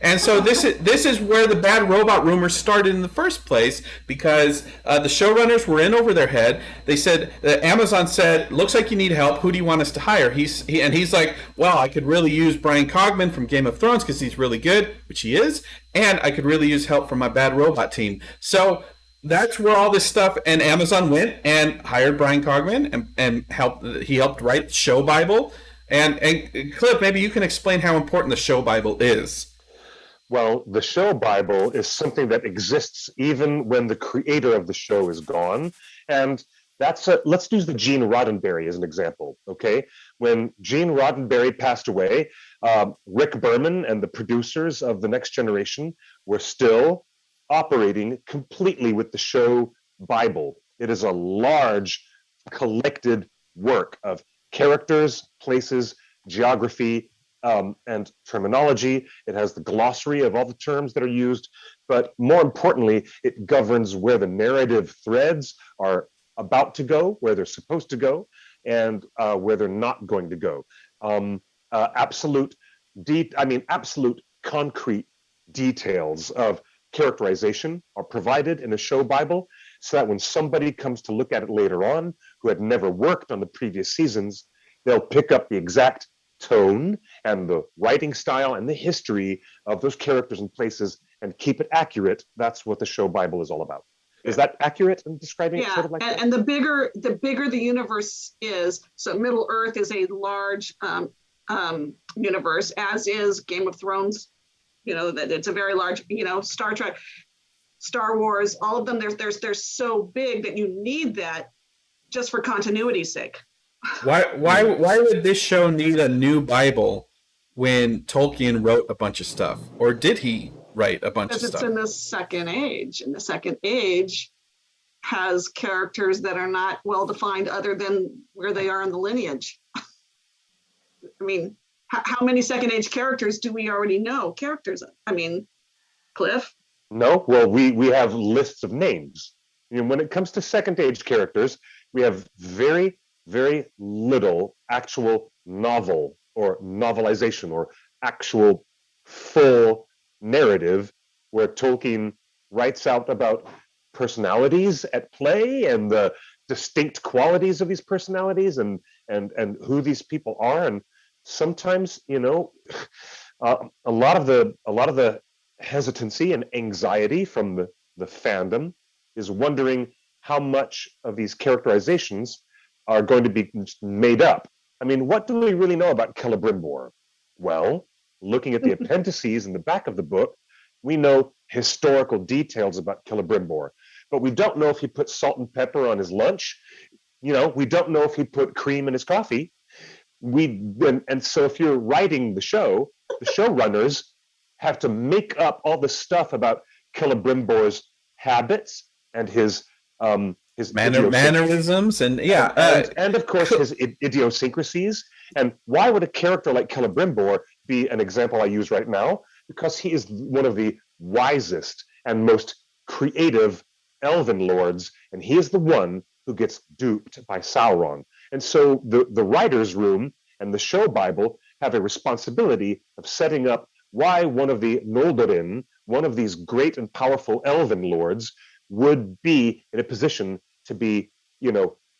And so this is where the Bad Robot rumors started in the first place, because the showrunners were in over their head. They said, Amazon said, looks like you need help. Who do you want us to hire? He's like, well, I could really use Brian Cogman from Game of Thrones because he's really good, which he is, and I could really use help from my Bad Robot team. So that's where all this stuff, and Amazon went and hired Brian Cogman and helped write the show Bible. And Cliff, maybe you can explain how important the show Bible is. Well, the show Bible is something that exists even when the creator of the show is gone. And let's use the Gene Roddenberry as an example, okay? When Gene Roddenberry passed away, Rick Berman and the producers of The Next Generation were still operating completely with the show Bible. It is a large collected work of characters, places, geography, and terminology. It has the glossary of all the terms that are used, but more importantly, it governs where the narrative threads are about to go, where they're supposed to go, and where they're not going to go. Absolute concrete details of characterization are provided in a show Bible, so that when somebody comes to look at it later on, who had never worked on the previous seasons, they'll pick up the exact tone and the writing style and the history of those characters and places and keep it accurate. That's what the show Bible is all about. Is that accurate in describing it? Sort of like that? And the bigger the universe is, so Middle Earth is a large universe, as is Game of Thrones. You know, that it's a very large, you know, Star Trek, Star Wars, all of them, they're so big that you need that just for continuity's sake. Why would this show need a new Bible when Tolkien wrote a bunch of stuff? Or did he write a bunch of stuff? Because it's in the Second Age, and the Second Age has characters that are not well defined other than where they are in the lineage. I mean, how many Second Age characters do we already know? Cliff? No, well, we have lists of names. when it comes to second age characters, we have very, very little actual novel or novelization or actual full narrative where Tolkien writes out about personalities at play and the distinct qualities of these personalities and who these people are. And sometimes, a lot of the hesitancy and anxiety from the fandom is wondering how much of these characterizations are going to be made up. I mean, what do we really know about Celebrimbor? Well, looking at the appendices in the back of the book, we know historical details about Celebrimbor, but we don't know if he put salt and pepper on his lunch. We don't know if he put cream in his coffee. And so if you're writing the showrunners have to make up all the stuff about Celebrimbor's habits and his mannerisms and of course his idiosyncrasies. And why would a character like Celebrimbor be an example I use right now? Because he is one of the wisest and most creative elven lords, and he is the one who gets duped by Sauron. And so the writer's room and the show Bible have a responsibility of setting up why one of the Noldorin, one of these great and powerful elven lords, would be in a position to be,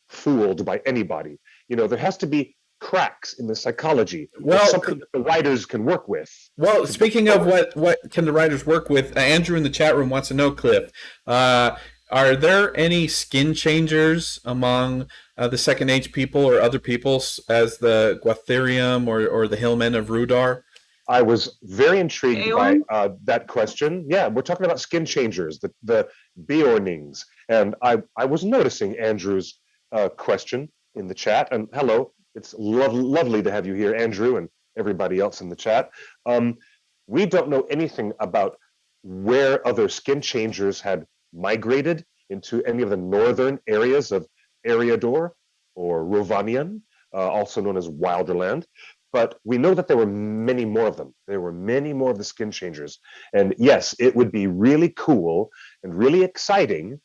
fooled by anybody. There has to be cracks in the psychology. Well, something that the writers can work with. Well, speaking of what can the writers work with, Andrew in the chat room wants to know, Cliff, are there any skin changers among the Second Age people or other peoples as the Guathirium or the Hillmen of Rudar? I was very intrigued by that question. Yeah, we're talking about skin changers, the Beornings. And I was noticing Andrew's question in the chat. And hello, it's lovely to have you here, Andrew, and everybody else in the chat. We don't know anything about where other skin changers had migrated into any of the northern areas of Eriador or Rovanian, also known as Wilderland. But we know that there were many more of them. There were many more of the skin changers. And yes, it would be really cool and really exciting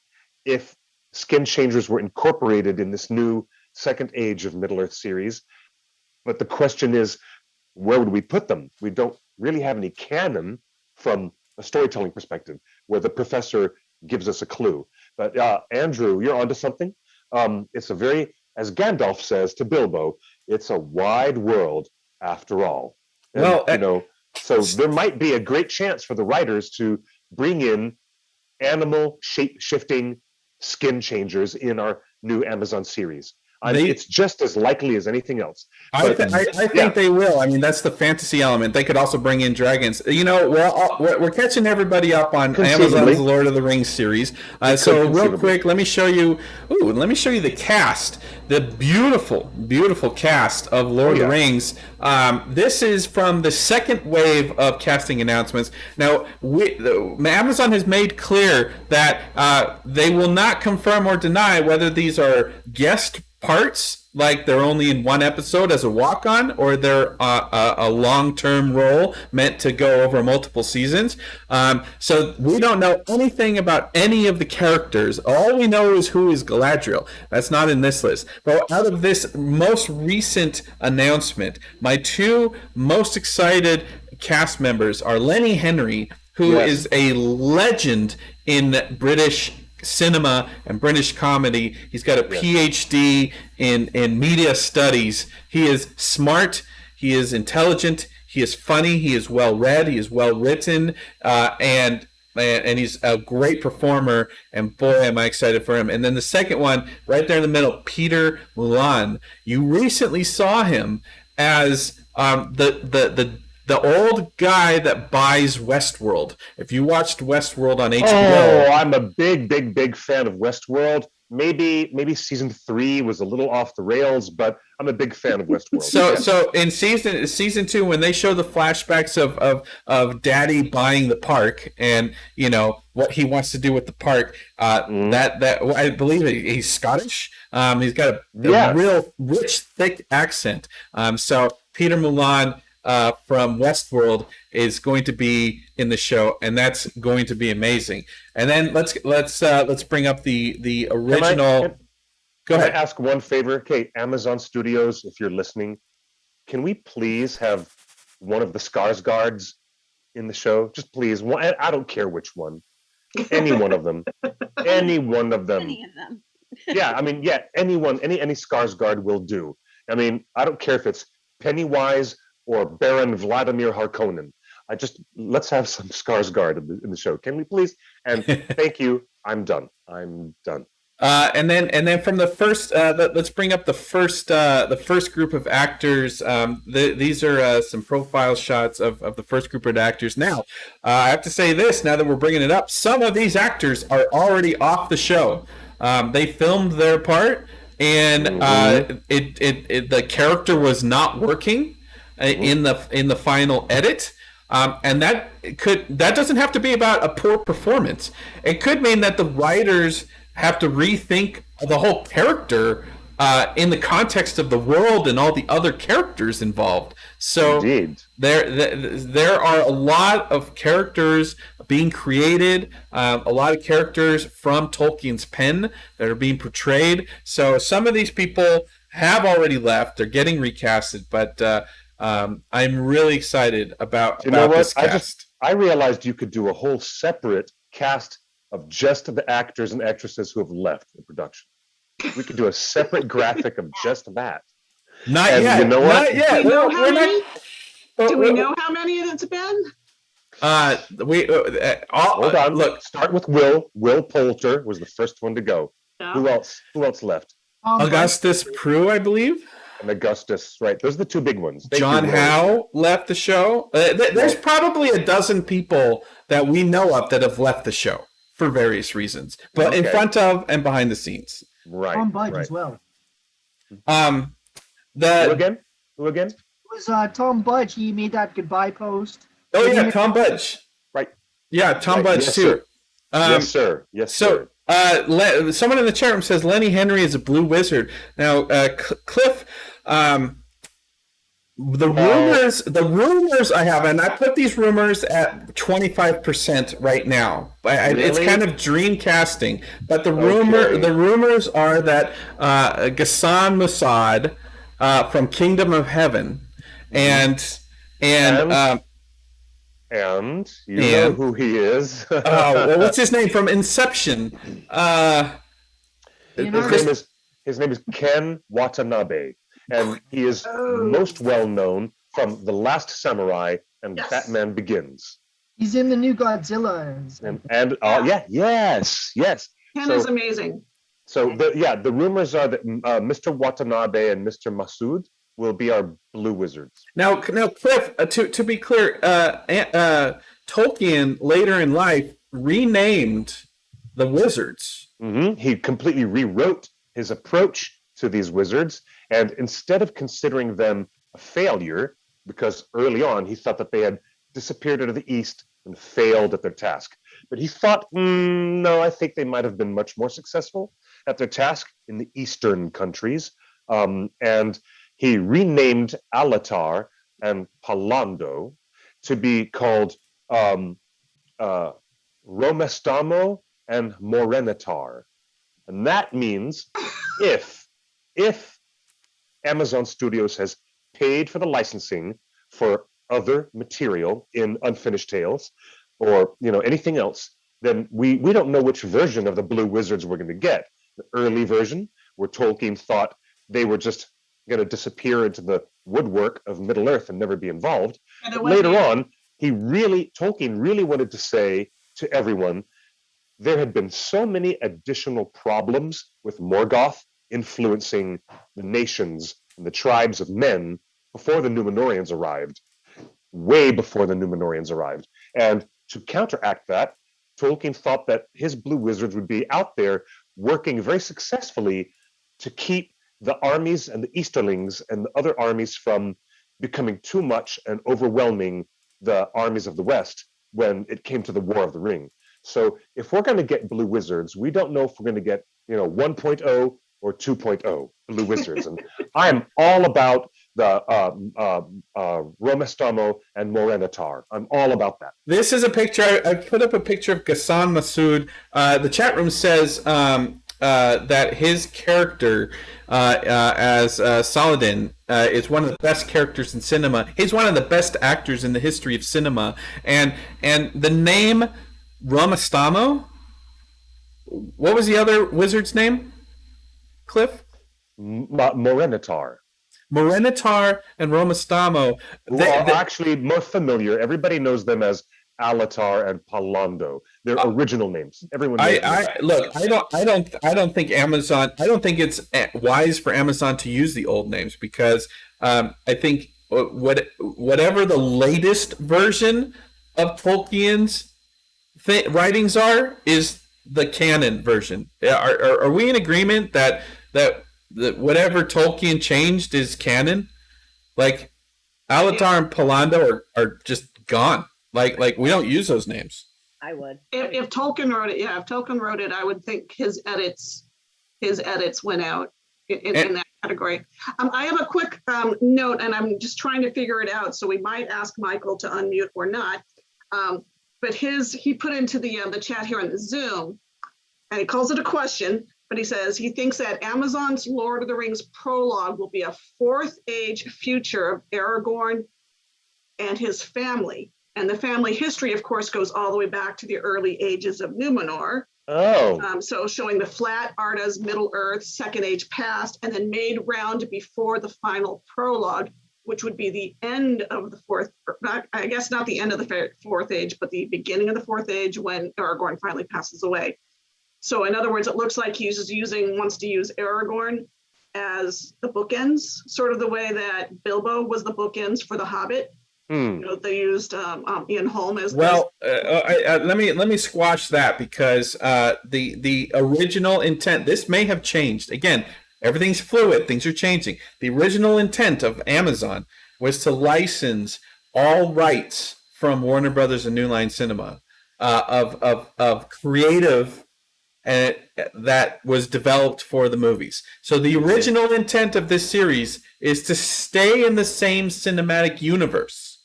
if skin changers were incorporated in this new Second Age of Middle-earth series. But the question is, where would we put them? We don't really have any canon from a storytelling perspective where the professor gives us a clue. But Andrew, you're onto something. It's a very, as Gandalf says to Bilbo, it's a wide world after all. And, well, so there might be a great chance for the writers to bring in animal shape-shifting skin changers in our new Amazon series. It's just as likely as anything else. I think they will. I mean, that's the fantasy element. They could also bring in dragons. We're catching everybody up on Amazon's Lord of the Rings series. So real quick, let me show you the cast. The beautiful, beautiful cast of Lord of the Rings. This is from the second wave of casting announcements. Now, Amazon has made clear that they will not confirm or deny whether these are guest parts, like they're only in one episode as a walk-on, or they're a long-term role meant to go over multiple seasons. So we don't know anything about any of the characters. All we know is who is Galadriel. That's not in this list. But out of this most recent announcement, my two most excited cast members are Lenny Henry, who is a legend in British cinema and British comedy. He's got a PhD in media studies. He is smart, he is intelligent, he is funny, he is well read, he is well written, and he's a great performer, and boy am I excited for him. And then the second one right there in the middle, Peter Mullan. You recently saw him as the old guy that buys Westworld. If you watched Westworld on HBO. Oh, I'm a big fan of Westworld. Maybe season 3 was a little off the rails, but I'm a big fan of Westworld. So in season 2, when they show the flashbacks of Daddy buying the park and what he wants to do with the park, that I believe he's Scottish. He's got a real rich, thick accent. So Peter Mullan. from Westworld is going to be in the show, and that's going to be amazing. And then let's bring up the original. Go ahead. Can I ask one favor? Okay, Amazon Studios, if you're listening, can we please have one of the Skarsgårds in the show? Just please. I don't care which one. Any one of them. Any one of them. Any of them. Yeah, I mean, yeah, anyone, any Skarsgård will do. I mean, I don't care if it's Pennywise or Baron Vladimir Harkonnen. Let's have some Skarsgård in the show. Can we please? And thank you. I'm done. And then from the first, let's bring up the first group of actors. These are some profile shots of the first group of actors. Now, I have to say this. Now that we're bringing it up, some of these actors are already off the show. They filmed their part, and the character was not working in the final edit. And that doesn't have to be about a poor performance. It could mean that the writers have to rethink the whole character in the context of the world and all the other characters involved. So Indeed. there are a lot of characters being created, a lot of characters from Tolkien's pen that are being portrayed. So some of these people have already left; they're getting recasted. But I'm really excited about this cast. I realized you could do a whole separate cast of just the actors and actresses who have left the production. We could do a separate graphic of just that. Not and yet. You know what? Not yet. Do we know how many it's been? Hold on. Look, start with Will. Will Poulter was the first one to go. Yeah. Who else left? Augustus Prue, I believe. And Augustus, right? Those are the two big ones. John Howe left the show. There's probably a dozen people that we know of that have left the show for various reasons, but in front of and behind the scenes. Right. Tom Budge as well. Who again? It was Tom Budge. He made that goodbye post. Oh yeah, Tom Budge. Right. Yeah, Tom Budge yes, too. Yes, sir. Yes, sir. Someone in the chat room says Lenny Henry is a blue wizard. Now, Cliff, the rumors I have, and I put these rumors at 25% right now. It's kind of dream casting, but the rumors are that Ghassan Musaad from Kingdom of Heaven, and you know who he is. What's his name from Inception? His name is Ken Watanabe, and he is most well known from The Last Samurai and Batman Begins. He's in the new Godzilla. Yes. Ken is amazing. So the rumors are that Mr. Watanabe and Mr. Masood will be our blue wizards. Now, Cliff, to be clear, Tolkien later in life renamed the wizards. Mm-hmm. He completely rewrote his approach to these wizards, and instead of considering them a failure, because early on he thought that they had disappeared into the East and failed at their task, but he thought, no, I think they might have been much more successful at their task in the Eastern countries, and he renamed LOTR and Palando to be called Romestamo and Morenatar. And that means if Amazon Studios has paid for the licensing for other material in Unfinished Tales or anything else, then we don't know which version of the Blue Wizards we're going to get. The early version, where Tolkien thought they were just going to disappear into the woodwork of Middle Earth and never be involved. But later on, Tolkien really wanted to say to everyone, there had been so many additional problems with Morgoth influencing the nations and the tribes of men before the Númenóreans arrived, way before the Númenóreans arrived. And to counteract that, Tolkien thought that his blue wizards would be out there working very successfully to keep the armies and the Easterlings and the other armies from becoming too much and overwhelming the armies of the West when it came to the War of the Ring. So if we're going to get blue wizards, we don't know if we're going to get 1.0 or 2.0 blue wizards. And I'm all about the Romestamo and Morenitar. I'm all about that. This is a picture. I put up a picture of Ghassan Massoud. The chat room says that his character as Saladin is one of the best characters in cinema. He's one of the best actors in the history of cinema. And the name Romestamo. What was the other wizard's name? Cliff? Morenitar. Morenitar and Romestamo. Who are actually more familiar. Everybody knows them as Alatar and Palando. They're original names. Everyone knows them. I don't think Amazon. I don't think it's wise for Amazon to use the old names because I think whatever the latest version of Tolkien's writings is the canon version. Are we in agreement that whatever Tolkien changed is canon? Like Alatar and Palando are just gone. Like we don't use those names. I would. If Tolkien wrote it, if Tolkien wrote it, I would think his edits went out in that category. I have a quick note, and I'm just trying to figure it out. So we might ask Michael to unmute or not. But he put into the chat here on the Zoom, and he calls it a question. But he says he thinks that Amazon's Lord of the Rings prologue will be a fourth age future of Aragorn and his family. And the family history, of course, goes all the way back to the early ages of Numenor. Oh. So showing the flat Arda's Middle Earth, Second Age past, and then made round before the final prologue, which would be the end of the fourth, I guess not the end of the fourth age, but the beginning of the fourth age when Aragorn finally passes away. So in other words, it looks like he wants to use Aragorn as the bookends, sort of the way that Bilbo was the bookends for The Hobbit. They used Ian Holm as well. Let me squash that because the original intent. This may have changed. Again, everything's fluid. Things are changing. The original intent of Amazon was to license all rights from Warner Brothers and New Line Cinema of creative. That was developed for the movies. So the original intent of this series is to stay in the same cinematic universe.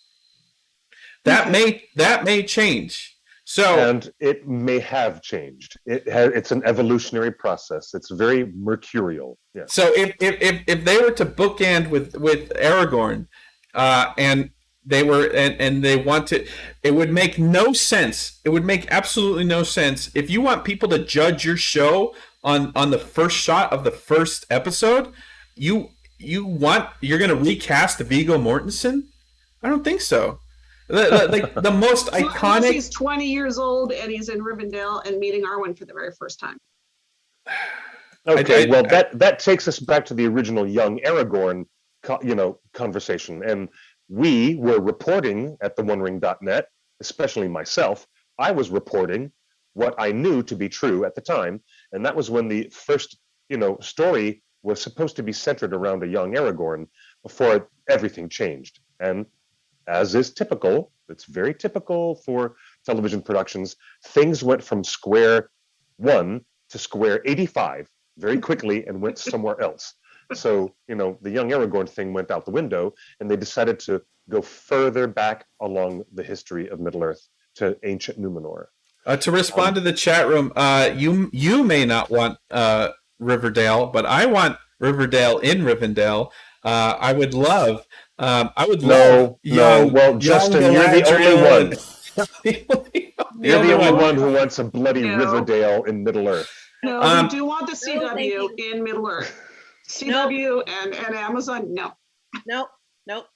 That may change. And it may have changed. It's an evolutionary process. It's very mercurial. Yeah. So if they were to bookend with Aragorn, and they were and they wanted, it would make no sense. It would make absolutely no sense if you want people to judge your show on the first shot of the first episode. You're going to recast Viggo Mortensen? I don't think so. Like the most iconic. Unless he's 20 years old and he's in Rivendell and meeting Arwen for the very first time. Okay, well that takes us back to the original young Aragorn, conversation, and we were reporting at theonering.net, especially myself. I was reporting what I knew to be true at the time, and that was when the first, story was supposed to be centered around a young Aragorn before everything changed. And as is typical, it's very typical for television productions, things went from square 1 to square 85 very quickly and went somewhere else. So, the young Aragorn thing went out the window, and they decided to go further back along the history of Middle-earth to ancient Numenor. To respond to the chat room, you may not want Riverdale, but I want Riverdale in Rivendell. I would love. No. Well, Justin, you're the only one. You're the only one who wants a bloody Riverdale in Middle-earth. No, we do want the CW in Middle-earth. CW and Amazon, no. Nope.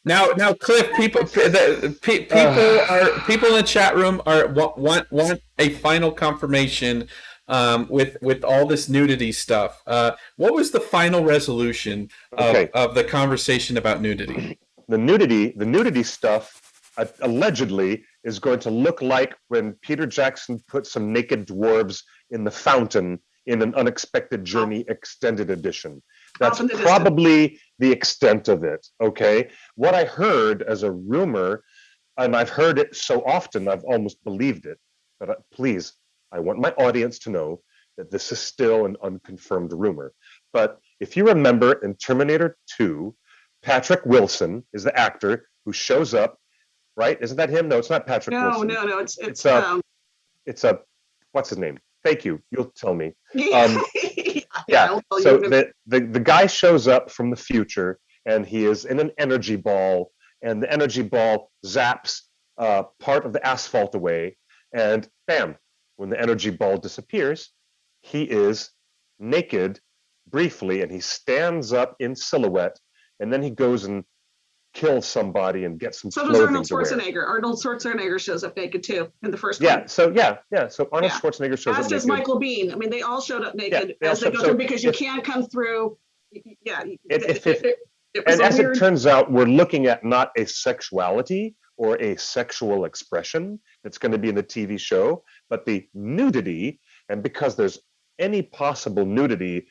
Now, Cliff, people in the chat room want a final confirmation with all this nudity stuff. What was the final resolution of the conversation about nudity? The nudity stuff allegedly is going to look like when Peter Jackson put some naked dwarves in the fountain in an Unexpected Journey extended edition. That's probably the extent of it, okay? What I heard as a rumor, and I've heard it so often, I've almost believed it, but please, I want my audience to know that this is still an unconfirmed rumor. But if you remember in Terminator 2, Patrick Wilson is the actor who shows up, right? Isn't that him? No, it's not Patrick Wilson. No. It's a what's his name? Thank you. You'll tell me. Yeah. Yeah. So the guy shows up from the future, and he is in an energy ball, and the energy ball zaps part of the asphalt away, and bam! When the energy ball disappears, he is naked briefly, and he stands up in silhouette, and then he goes and kills somebody and gets some So clothing does Arnold to wear. Schwarzenegger. Arnold Schwarzenegger shows up naked too in the first one. Yeah. So Arnold Yeah. Schwarzenegger shows As up does naked. Michael Bean. I mean, they all showed up naked they as all they go showed- through because you if- can't come through. Yeah. If- it was And a as weird. it turns out, we're looking at not a sexuality or a sexual expression that's going to be in the TV show, but the nudity. And because there's any possible nudity,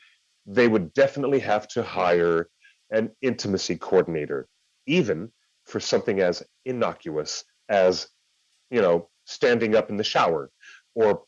they would definitely have to hire an intimacy coordinator, even for something as innocuous as, standing up in the shower, or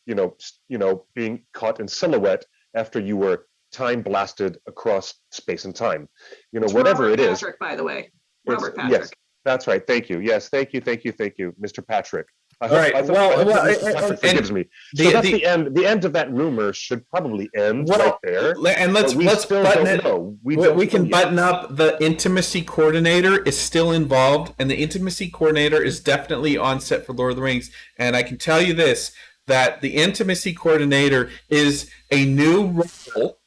being caught in silhouette after you were time blasted across space and time. It's Whatever Robert it is. Patrick, by the way. It's- Robert Patrick. Yes, that's right. Thank you. Yes, thank you, Mr. Patrick. I Right, I hope Mr. Patrick and forgives me. So the- that's the- the end. The end of that rumor should probably end Well, right there. And let's But we still button don't it. know. We don't can know yet. button up the intimacy coordinator is still involved, and the intimacy coordinator is definitely on set for Lord of the Rings. And I can tell you this, that the intimacy coordinator is a new role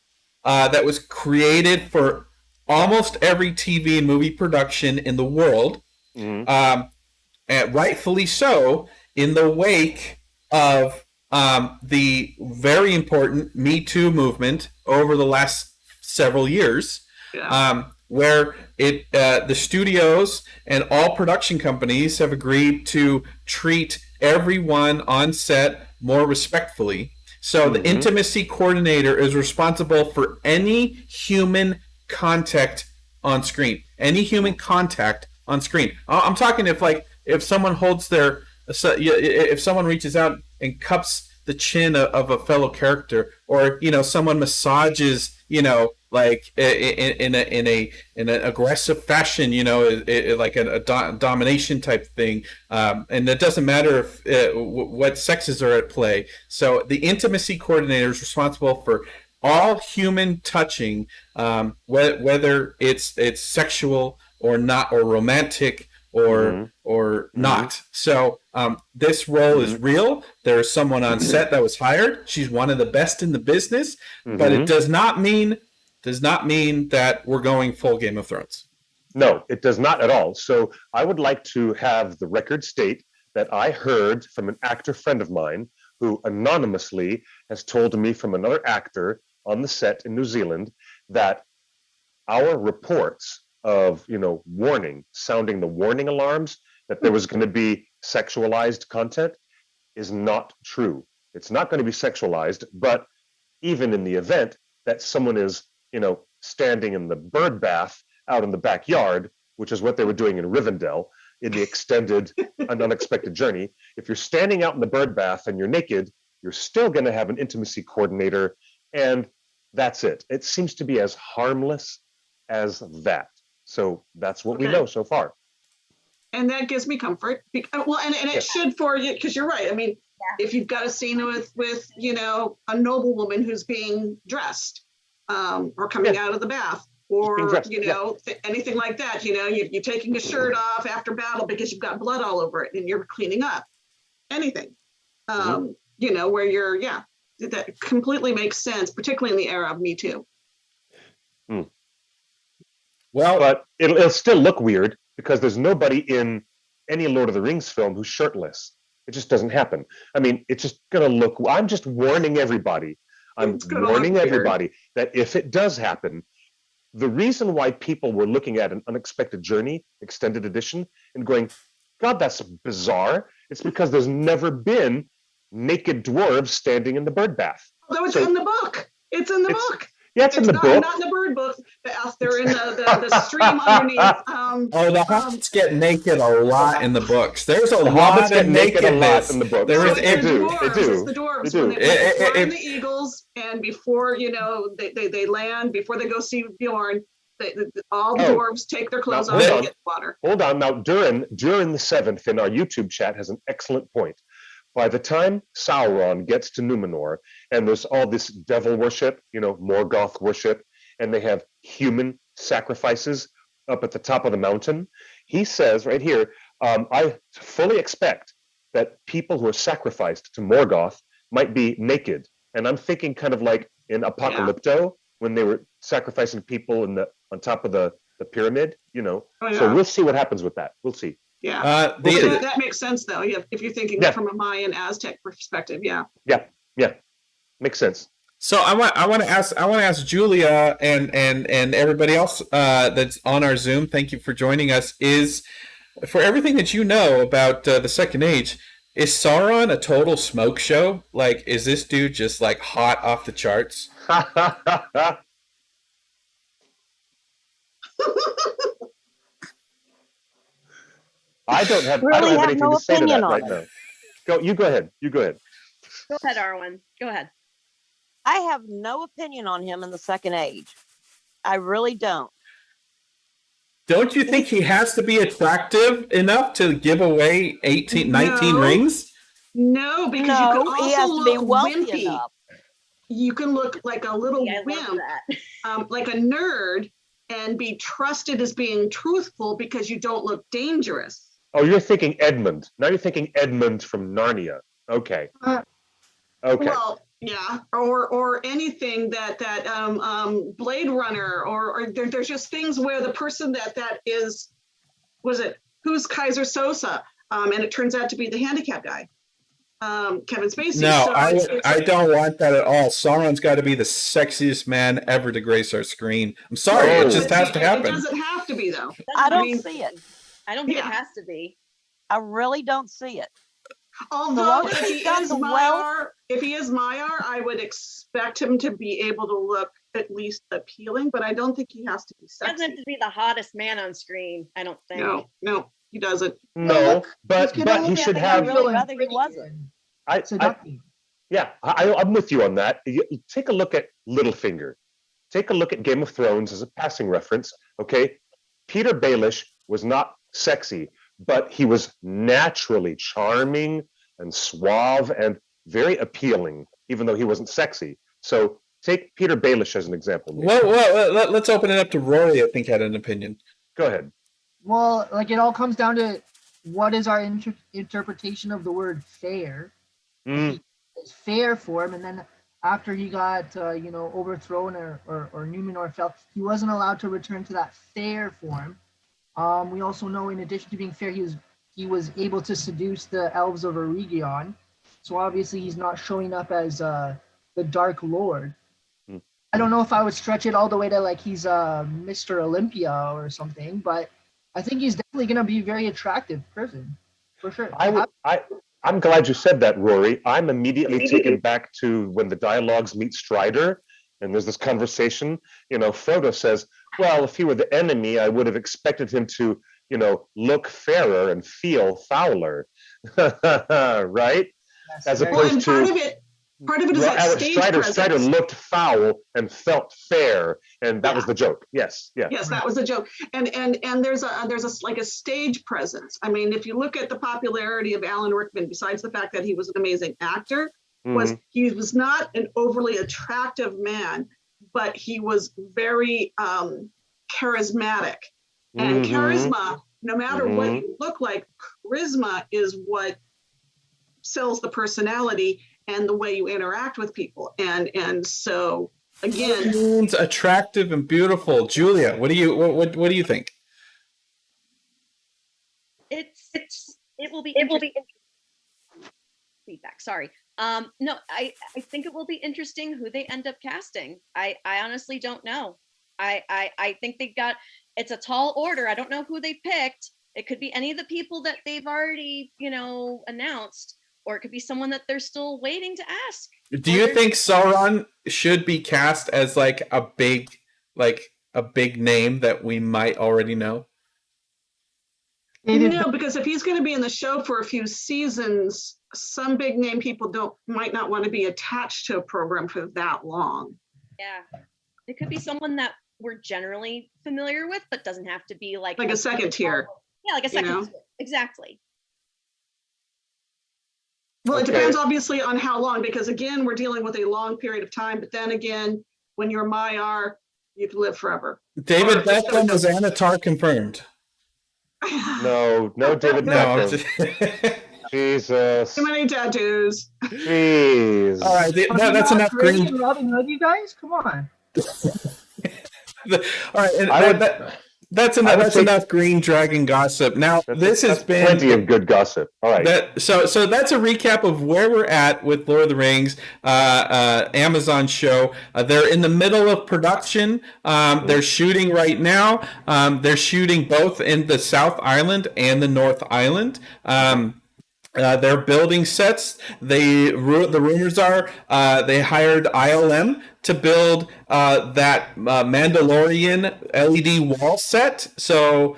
that was created for almost every TV and movie production in the world, Mhm. and rightfully so, in the wake of the very important Me Too movement over the last several years, Yeah. where the studios and all production companies have agreed to treat everyone on set more respectfully. So the intimacy coordinator is responsible for any human contact on screen. Any human contact on screen. I'm talking if someone holds their, if someone reaches out and cups the chin of a fellow character, or someone massages, like in an aggressive fashion, like a domination type thing, and it doesn't matter if what sexes are at play. So the intimacy coordinator is responsible for all human touching, whether it's sexual or not, or romantic or not. So this role is real. There's someone on set that was hired. She's one of the best in the business, but it does not mean that we're going full Game of Thrones. No, it does not at all. So I would like to have the record state that I heard from an actor friend of mine who anonymously has told me from another actor on the set in New Zealand that our reports of sounding the warning alarms that there was going to be sexualized content is not true. It's not going to be sexualized, but even in the event that someone is standing in the bird bath out in the backyard, which is what they were doing in Rivendell in the extended An Unexpected Journey, if you're standing out in the bird bath and you're naked, you're still going to have an intimacy coordinator, and that's it. It seems to be as harmless as that. So that's what we know so far. And that gives me comfort. Well, and it should for you, because you're right. I mean, if you've got a scene with a noblewoman who's being dressed, or coming out of the bath, or dressed, anything like that, you're taking a shirt off after battle because you've got blood all over it and you're cleaning up. Anything, where you're that completely makes sense, particularly in the era of Me Too. Well, but it'll still look weird because there's nobody in any Lord of the Rings film who's shirtless. It just doesn't happen. I mean, it's just going to look. I'm just warning everybody. I'm warning everybody that if it does happen, the reason why people were looking at An Unexpected Journey extended edition and going, God, that's bizarre. It's because there's never been naked dwarves standing in the bird bath. Although it's in the book. It's in the book. Yeah, it's in the book. Not in the bird book. They're in the stream underneath Oh, the hobbits get naked a lot in the books. There's a The lot hobbits of get naked a lot nakedness. in the books. There So is it's They the do. dwarves. They do. It's the dwarves They when do. they fly the eagles, and before they land, before they go see Bjorn, all the Oh. dwarves take their clothes Now, off hold and on. get water. Hold on. Now, during the seventh in our YouTube chat has an excellent point. By the time Sauron gets to Numenor, and there's all this devil worship, Morgoth worship, and they have human sacrifices up at the top of the mountain, he says right here, I fully expect that people who are sacrificed to Morgoth might be naked. And I'm thinking kind of like in Apocalypto, when they were sacrificing people on top of the pyramid, Oh, yeah. So we'll see what happens with that. We'll see. Yeah. the- That makes sense, though. If you're thinking Yeah. from a Mayan Aztec perspective, yeah. Yeah, makes sense. So I want to ask Julia and everybody else that's on our Zoom. Thank you for joining us. Is for everything that you know about the Second Age, is Sauron a total smoke show? Like, is this dude just like hot off the charts? I don't have Really have anything no to say to opinion that on right it. now. You go ahead. Go ahead, Arwen. Go ahead. I have no opinion on him in the Second Age. I really don't. Don't you think he has to be attractive enough to give away 19 No. rings? No, because you No, can he has also to be look wealthy wimpy. enough. You can look like a little Yeah, I love wimp, that. like a nerd, and be trusted as being truthful because you don't look dangerous. Oh, you're thinking Edmund. Now you're thinking Edmund from Narnia. Okay. Uh, Okay. Well, yeah, or anything that Blade Runner, or there's just things where the person that is, who's Kaiser Sosa, and it turns out to be the handicap guy, Kevin Spacey. No, So I don't want that at all. Sauron's got to be the sexiest man ever to grace our screen. I'm sorry, Oh. it just has to It happen. doesn't have to be, though. I don't mean, see it. I don't think Yeah. it has to be. I really don't see it. Although long if as he he's got is the Maiar, I would expect him to be able to look at least appealing, but I don't think he has to be He doesn't have sexy. to be the hottest man on screen. I don't think. No, he doesn't. No, but He's gonna he look should at have. the really real rather he pretty wasn't. and I seductive. Yeah, I'm with you on that. You take a look at Littlefinger. Take a look at Game of Thrones as a passing reference. Okay, Peter Baelish was not sexy, but he was naturally charming and suave and very appealing, even though he wasn't sexy. So take Peter Baelish as an example. Nick. Well, let's open it up to Rory. I think had an opinion. Go ahead. Well, like it all comes down to what is our interpretation of the word fair. Mm, It's fair for him, and then after he got overthrown or Numenor fell, he wasn't allowed to return to that fair form. We also know, in addition to being fair, he was able to seduce the elves of Eregion. So obviously he's not showing up as the Dark Lord. Hmm. I don't know if I would stretch it all the way to like he's Mr. Olympia or something, but I think he's definitely going to be a very attractive person, for sure. I'm glad you said that, Rory. I'm immediately taken back to when the dialogues meet Strider, and there's this conversation. Frodo says, "Well, if he were the enemy, I would have expected him to, look fairer and feel fouler." Right? Yes, As very- Well, opposed and to part of it is that stage Strider presence. looked foul and felt fair, and that was the joke. Yes, yeah. Yes, that was a joke. And there's a stage presence. I mean, if you look at the popularity of Alan Rickman, besides the fact that he was an amazing actor, Mhm. he was not an overly attractive man, but he was very charismatic. And Mhm. charisma, no matter what Mhm. you look like, charisma is what sells the personality and the way you interact with people. And so again, Means attractive and beautiful. Julia, what do you think? It will be feedback. Sorry. No, I think it will be interesting who they end up casting. I honestly don't know. I think it's a tall order. I don't know who they picked. It could be any of the people that they've already, announced, or it could be someone that they're still waiting to ask. Do you think Sauron should be cast as like a big name that we might already know? No, because if he's going to be in the show for a few seasons, some big name people might not want to be attached to a program for that long. Yeah. It could be someone that we're generally familiar with, but doesn't have to be like a second tier. Yeah, like a second know? tier. Exactly. Well, it Okay. depends obviously on how long, because again, we're dealing with a long period of time. But then again, when you're Maiar, you can live forever. David Beckham was Anatar confirmed. No, David No, I'm Beckham. just- Jesus. Too many tattoos. Jeez. all right, that's enough Green. green. Robin Hood, you guys, come on. All right, and I would- that's I would enough. That's think- enough green dragon gossip. Now this has That's been plenty of good gossip. All right. so that's a recap of where we're at with Lord of the Rings, Amazon show. They're in the middle of production. They're shooting right now. They're shooting both in the South Island and the North Island. They're building sets. The rumors are they hired ILM to build that Mandalorian LED wall set. So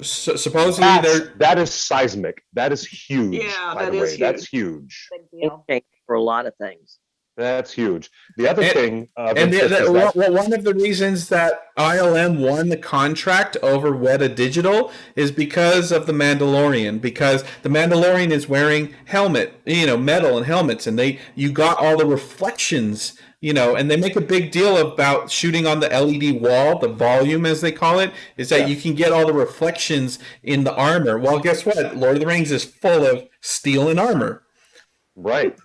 supposedly That is seismic. That is huge. Yeah, by that the is way. That's huge. Big deal. Okay, for a lot of things. That's huge. The other thing, of And interest is that- one of the reasons that ILM won the contract over Weta Digital is because of the Mandalorian. Because the Mandalorian is wearing metal and helmets, and you got all the reflections, and they make a big deal about shooting on the LED wall, the volume as they call it, is that you can get all the reflections in the armor. Well, guess what? Lord of the Rings is full of steel and armor. Right.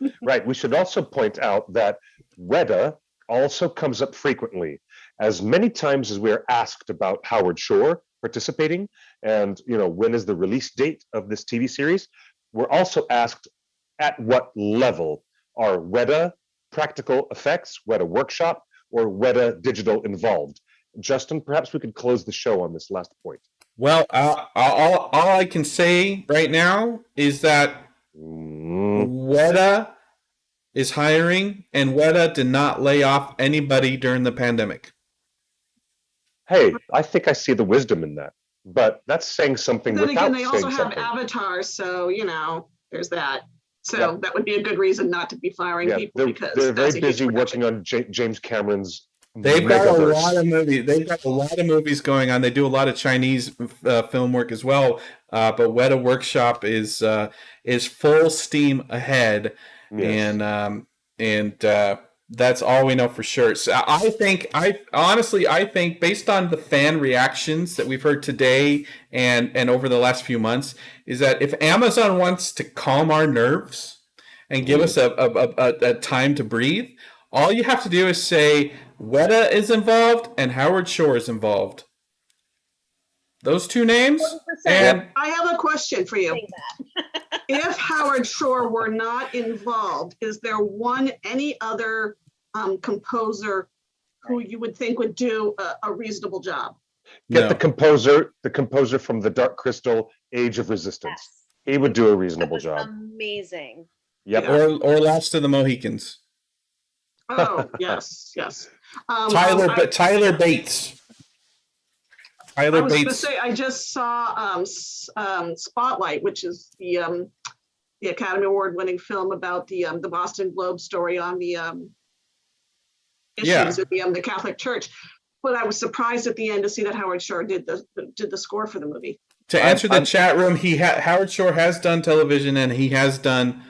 We should also point out that Weta also comes up frequently. As many times as we're asked about Howard Shore participating and, when is the release date of this TV series, we're also asked at what level are Weta practical effects, Weta Workshop, or Weta Digital involved. Justin, perhaps we could close the show on this last point. Well, all I can say right now is that Weta is hiring, and Weta did not lay off anybody during the pandemic. Hey, I think I see the wisdom in that, but that's saying something Then without again, they also saying have something. avatars, so there's that. So Yeah. that would be a good reason not to be firing Yeah, people because they're that's very a huge busy production. working on James Cameron's. They've got a Megaverse. lot of movies. They've got a lot of movies going on. They do a lot of Chinese film work as well. But Weta Workshop is full steam ahead, Yes. and that's all we know for sure. So I think based on the fan reactions that we've heard today and over the last few months, is that if Amazon wants to calm our nerves and give us a time to breathe, all you have to do is say Weta is involved and Howard Shore is involved. Those two names. 100%. And I have a question for you. Say that. If Howard Shore were not involved, is there any other composer who you would think would do a reasonable job? Get No. the composer from the Dark Crystal Age of Resistance. Yes. He would do a That reasonable was job. amazing. Yep. Yeah. or Last of the Mohicans. Oh, yes. Tyler Bates. I Tyler was going to Bates. say, I just saw Spotlight, which is the Academy Award-winning film about the Boston Globe story on the issues of the Catholic Church. But I was surprised at the end to see that Howard Shore did the score for the movie. To answer the chat room, Howard Shore has done television and he has done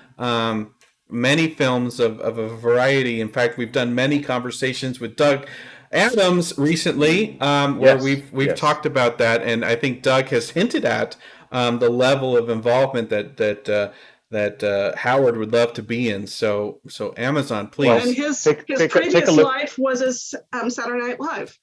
many films of a variety. In fact, we've done many conversations with Doug Adams recently, where we've talked about that, and I think Doug has hinted at the level of involvement that Howard would love to be in. So Amazon, please. And his take a previous look. life was as Saturday Night Live.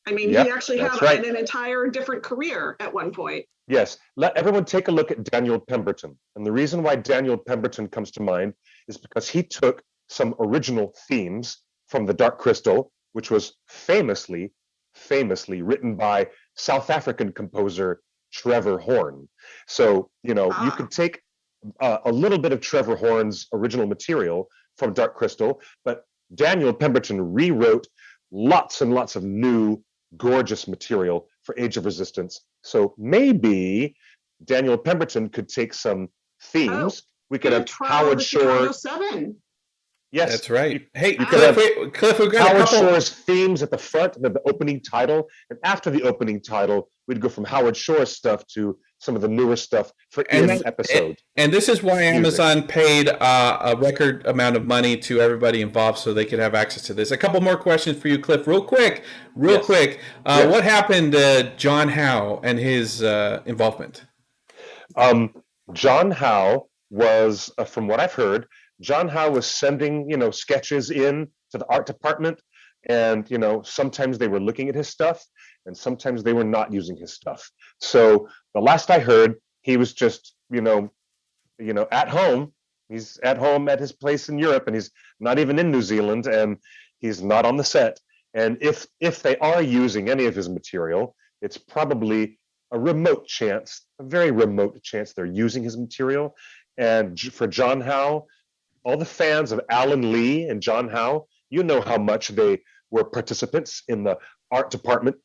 I mean, Yep, he actually had that's right. an entire different career at one point. Yes. Let everyone take a look at Daniel Pemberton. And the reason why Daniel Pemberton comes to mind is because he took some original themes from The Dark Crystal, which was famously written by South African composer Trevor Horn. So, you could take a little bit of Trevor Horn's original material from Dark Crystal, but Daniel Pemberton rewrote lots and lots of new, gorgeous material for Age of Resistance. So maybe Daniel Pemberton could take some themes. We could have Trial of Howard the Chicago Shore. 7. Yes, That's right. Hey, you could have Cliff, we've got Howard a couple. Shore's themes at the front of the opening title, and after the opening title, we'd go from Howard Shore's stuff to some of the newer stuff for Ian's episode. And this is why Amazon paid a record amount of money to everybody involved so they could have access to this. A couple more questions for you, Cliff, real quick. What happened to John Howe and his involvement? John Howe was, from what I've heard, John Howe was sending, sketches in to the art department, and sometimes they were looking at his stuff, and sometimes they were not using his stuff. So the last I heard, he was just, at home. He's at home at his place in Europe, and he's not even in New Zealand, and he's not on the set. And if they are using any of his material, it's probably a very remote chance they're using his material. And for John Howe, all the fans of Alan Lee and John Howe, you know how much they were participants in the art department,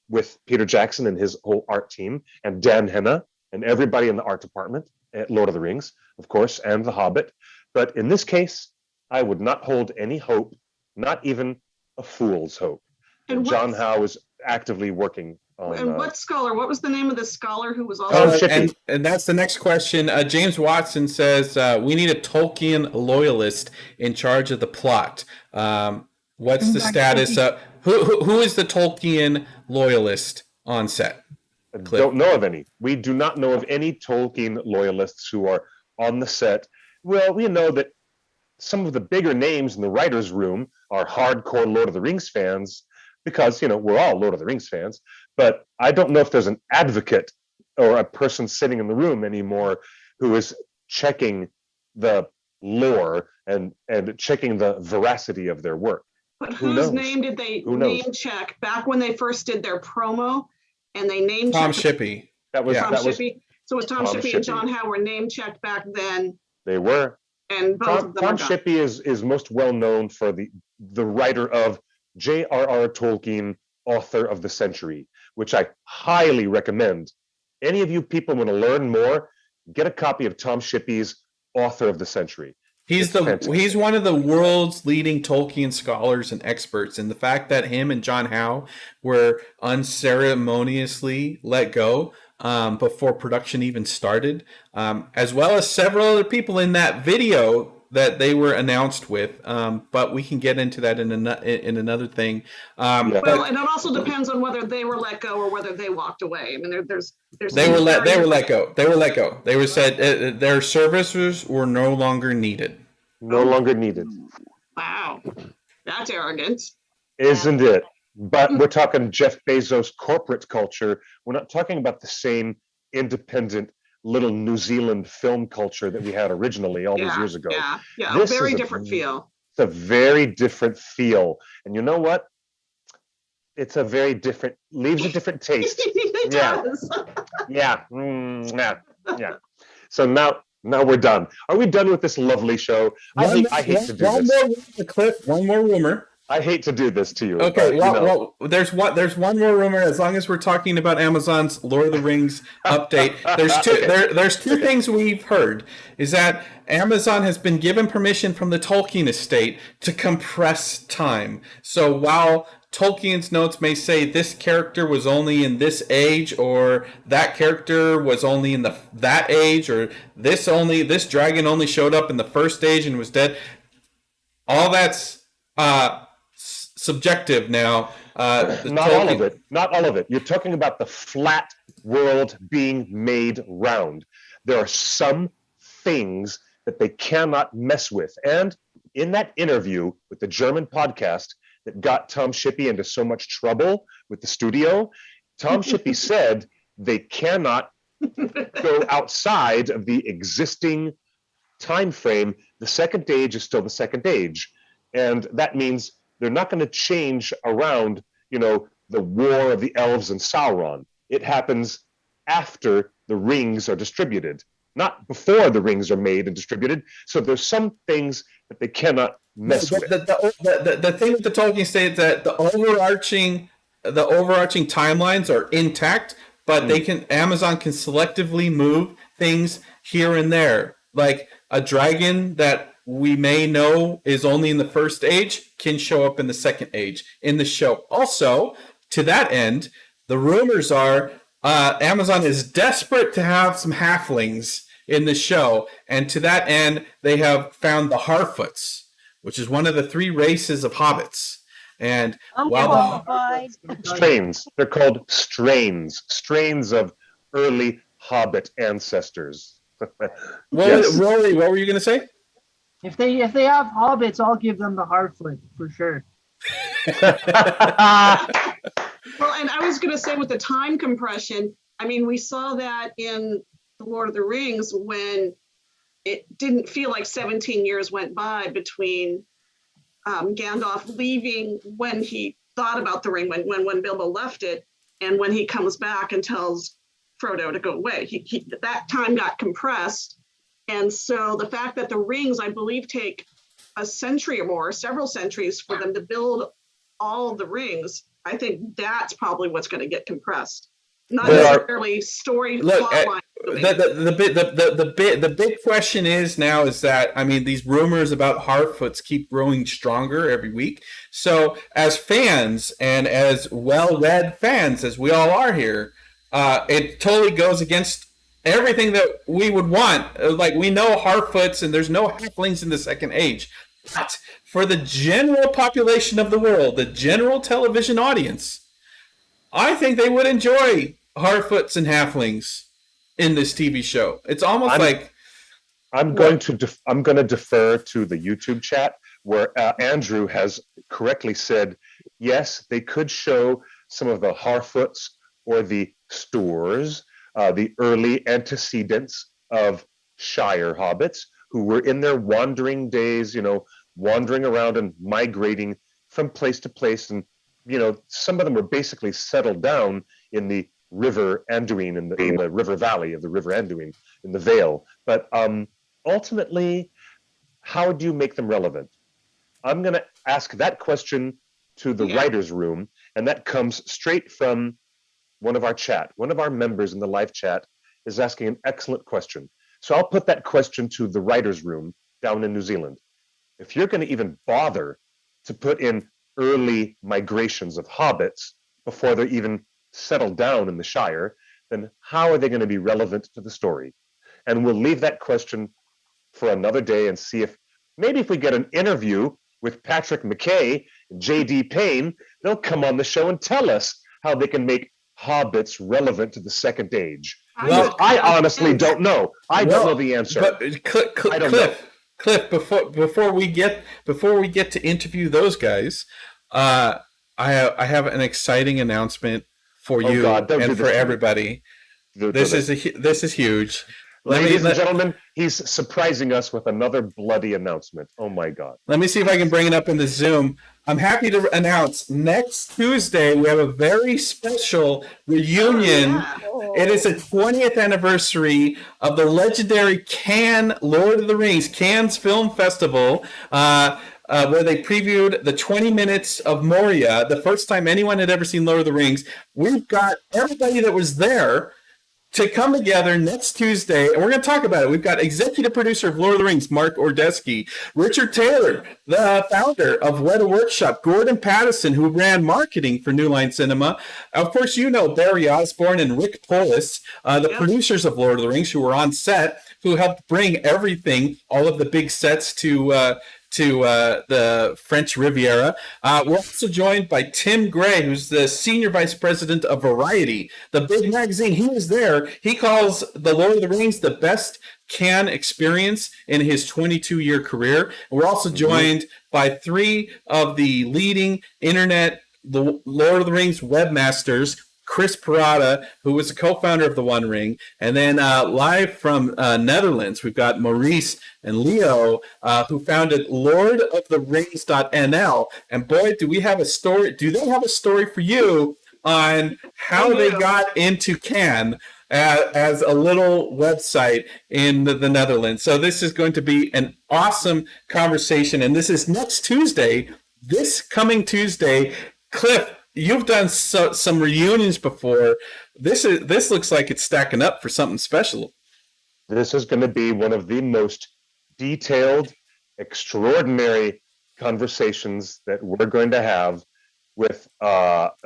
with Peter Jackson and his whole art team, and Dan Henna and everybody in the art department at Lord of the Rings, of course, and The Hobbit. But in this case, I would not hold any hope, not even a fool's hope. And John Howe is actively working on. And what scholar? What was the name of the scholar who was also? And that's the next question. James Watson says we need a Tolkien loyalist in charge of the plot. What's the status of who is the Tolkien loyalist on set? Cliff? Don't know of any. We do not know of any Tolkien loyalists who are on the set. Well, we know that some of the bigger names in the writer's room are hardcore Lord of the Rings fans, because we're all Lord of the Rings fans. But I don't know if there's an advocate or a person sitting in the room anymore who is checking the lore and checking the veracity of their work. But whose name did they name check back when they first did their promo? And they name Tom Shippey. That was Tom Shippey. So it was Tom Shippey and John Howe were name checked back then. They were. And both of them Tom Shippey is most well known for the writer of J.R.R. Tolkien, Author of the Century, which I highly recommend. Any of you people want to learn more, get a copy of Tom Shippey's Author of the Century. He's one of the world's leading Tolkien scholars and experts, and the fact that him and John Howe were unceremoniously let go before production even started, as well as several other people in that video that they were announced with, but we can get into that in another thing. And it also depends on whether they were let go or whether they walked away. I mean, they were let go. They were said their services were no longer needed. No longer needed. Wow, that's arrogant, isn't it? But we're talking Jeff Bezos corporate culture. We're not talking about the same independent little New Zealand film culture that we had originally all these years ago. Yeah, a very different feel. It's a very different feel. And you know what? It's leaves a different taste. It does. Yeah. Yeah. So now we're done. Are we done with this lovely show? I hate to do this. One more rumor. I hate to do this to you. Okay, well, there's one more rumor. As long as we're talking about Amazon's Lord of the Rings update, there's two things we've heard. Is that Amazon has been given permission from the Tolkien estate to compress time. So while Tolkien's notes may say this character was only in this age, or that character was only in that age, or this dragon only showed up in the first age and was dead, all that's subjective now. Not all of it. You're talking about the flat world being made round. There are some things that they cannot mess with. And in that interview with the German podcast that got Tom Shippey into so much trouble with the studio, Tom Shippey said they cannot go outside of the existing time frame. The second age is still the second age. And that means they're not going to change around, the war of the elves and Sauron. It happens after the rings are distributed, not before the rings are made and distributed. So there's some things that they cannot mess with. The thing with the Tolkien estate is that the overarching timelines are intact, but Amazon can selectively move things here and there. Like a dragon that we may know is only in the first age can show up in the second age in the show. Also, to that end, the rumors are Amazon is desperate to have some halflings in the show, and to that end, they have found the Harfoots, which is one of the 3 races of hobbits. And strains, they're called strains of early hobbit ancestors. Rory, what were you going to say? If they have hobbits, I'll give them the Harfoot for sure. Well, and I was going to say with the time compression, I mean, we saw that in The Lord of the Rings when it didn't feel like 17 years went by between Gandalf leaving when he thought about the ring, when Bilbo left it, and when he comes back and tells Frodo to go away. That time got compressed. And so the fact that the rings, I believe, take a century or more, several centuries for them to build all the rings, I think that's probably what's going to get compressed. Not necessarily story plotline. The big question is that I mean these rumors about Harfoots keep growing stronger every week. So as fans and as well-read fans as we all are here, it totally goes against everything that we would want. Like we know Harfoots and there's no halflings in the second age. But for the general population of the world, the general television audience, I think they would enjoy Harfoots and halflings in this TV show. It's almost I'm going to defer to the YouTube chat where Andrew has correctly said, yes, they could show some of the Harfoots or the Stoors, the early antecedents of Shire hobbits who were in their wandering days, wandering around and migrating from place to place. And, some of them were basically settled down in the River Anduin, in the river valley of the River Anduin, in the Vale. But ultimately, how do you make them relevant? I'm going to ask that question to the writer's room, and that comes straight from one of our members in the live chat is asking an excellent question. So I'll put that question to the writer's room down in New Zealand. If you're going to even bother to put in early migrations of hobbits before they're even settled down in the Shire, then how are they going to be relevant to the story? And we'll leave that question for another day and see if we get an interview with Patrick McKay and J.D. Payne, they'll come on the show and tell us how they can make hobbits relevant to the second age. Well, I honestly don't know. I don't know the answer. But Cliff, before we get to interview those guys, I have an exciting announcement for you and for everybody. This is huge. Ladies and gentlemen, he's surprising us with another bloody announcement. Oh my God. Let me see if I can bring it up in the Zoom. I'm happy to announce next Tuesday we have a very special reunion. It is the 20th anniversary of the legendary Cannes Lord of the Rings, Cannes Film Festival, where they previewed the 20 minutes of Moria, the first time anyone had ever seen Lord of the Rings. We've got everybody that was there to come together next Tuesday, and we're going to talk about it. We've got executive producer of Lord of the Rings, Mark Ordesky, Richard Taylor, the founder of Weta Workshop, Gordon Pattison, who ran marketing for New Line Cinema. Of course, Barry Osborne and Rick Polis, the producers of Lord of the Rings, who were on set, who helped bring everything, all of the big sets to the French Riviera. We're also joined by Tim Gray, who's the Senior Vice President of Variety, the big magazine. He was there. He calls The Lord of the Rings the best Cannes experience in his 22-year career. We're also joined by 3 of the leading internet The Lord of the Rings webmasters, Chris Parada, who was a co-founder of The One Ring, and then live from Netherlands, we've got Maurice and Leo, who founded LordofTheRings.nl. And boy, do we have a story. Do they have a story for you on how they got into Cannes as a little website in the Netherlands? So this is going to be an awesome conversation, and this is next Tuesday, this coming Tuesday. Cliff, you've done some reunions before. This looks like it's stacking up for something special. This is going to be one of the most detailed, extraordinary conversations that we're going to have with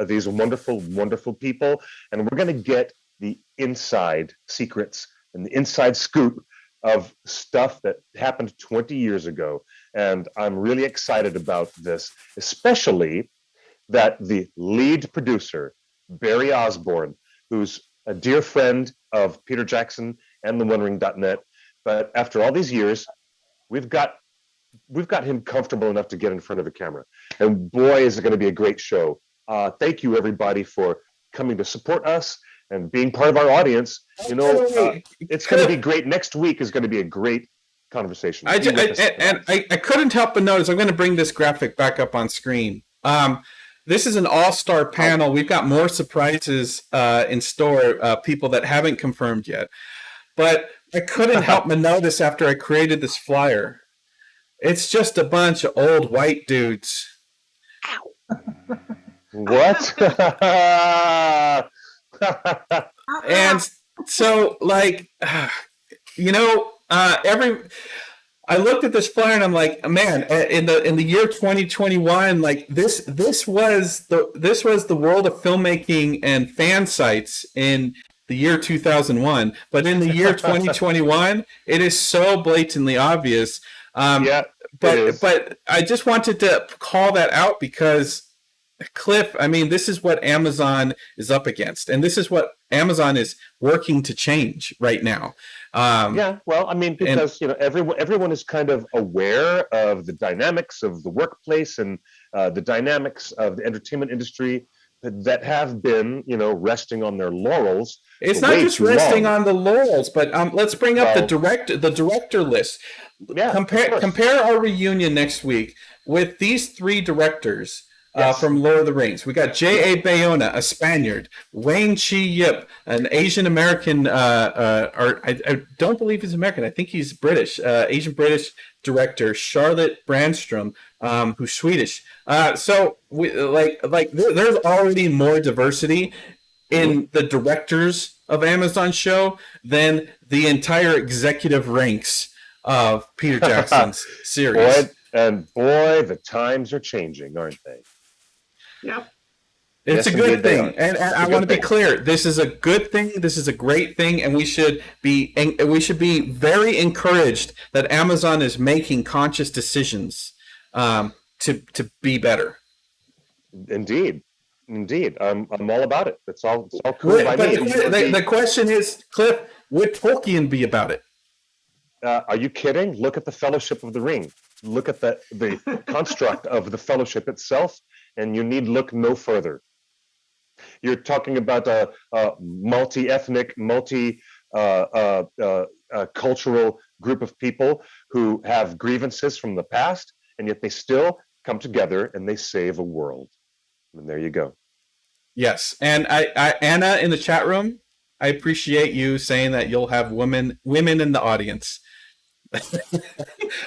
these wonderful, wonderful people. And we're going to get the inside secrets and the inside scoop of stuff that happened 20 years ago. And I'm really excited about this, especially that the lead producer, Barry Osborne, who's a dear friend of Peter Jackson and thewondering.net, but after all these years, we've got him comfortable enough to get in front of a camera. And boy, is it going to be a great show. Thank you, everybody, for coming to support us and being part of our audience. You know, it's going to be great. Next week is going to be a great conversation. I couldn't help but notice, I'm going to bring this graphic back up on screen. This is an all-star panel. We've got more surprises in store, people that haven't confirmed yet. But I couldn't help but notice after I created this flyer, it's just a bunch of old white dudes. What? And so, like, you know, I looked at this flyer and I'm like, man, in the year 2021, like this was the world of filmmaking and fan sites in the year 2001. But in the year 2021, it is so blatantly obvious. But I just wanted to call that out because, Cliff, I mean, this is what Amazon is up against, and this is what Amazon is working to change right now. Well, I mean, because everyone is kind of aware of the dynamics of the workplace and the dynamics of the entertainment industry that have been, resting on their laurels. It's not just resting on the laurels, but let's bring up the director list. Yeah, compare our reunion next week with these three directors. From Lord of the Rings. We got J.A. Bayona, a Spaniard, Wayne Chi Yip, an Asian American, I don't believe he's American, I think he's British, Asian British director, Charlotte Brandstrom, who's Swedish. So there's already more diversity in the directors of Amazon show than the entire executive ranks of Peter Jackson's series. Boy, the times are changing, aren't they? Yep. It's a good thing, and I want to be clear. This is a good thing. This is a great thing, and we should be very encouraged that Amazon is making conscious decisions to be better. Indeed, I'm all about it. It's all cool by me. The question is, Cliff, would Tolkien be about it? Are you kidding? Look at the Fellowship of the Ring. Look at the construct of the Fellowship itself. And you need look no further. You're talking about a multi-ethnic, multi-cultural group of people who have grievances from the past, and yet they still come together and they save a world. And there you go. Yes, and I Anna in the chat room, I appreciate you saying that you'll have women in the audience.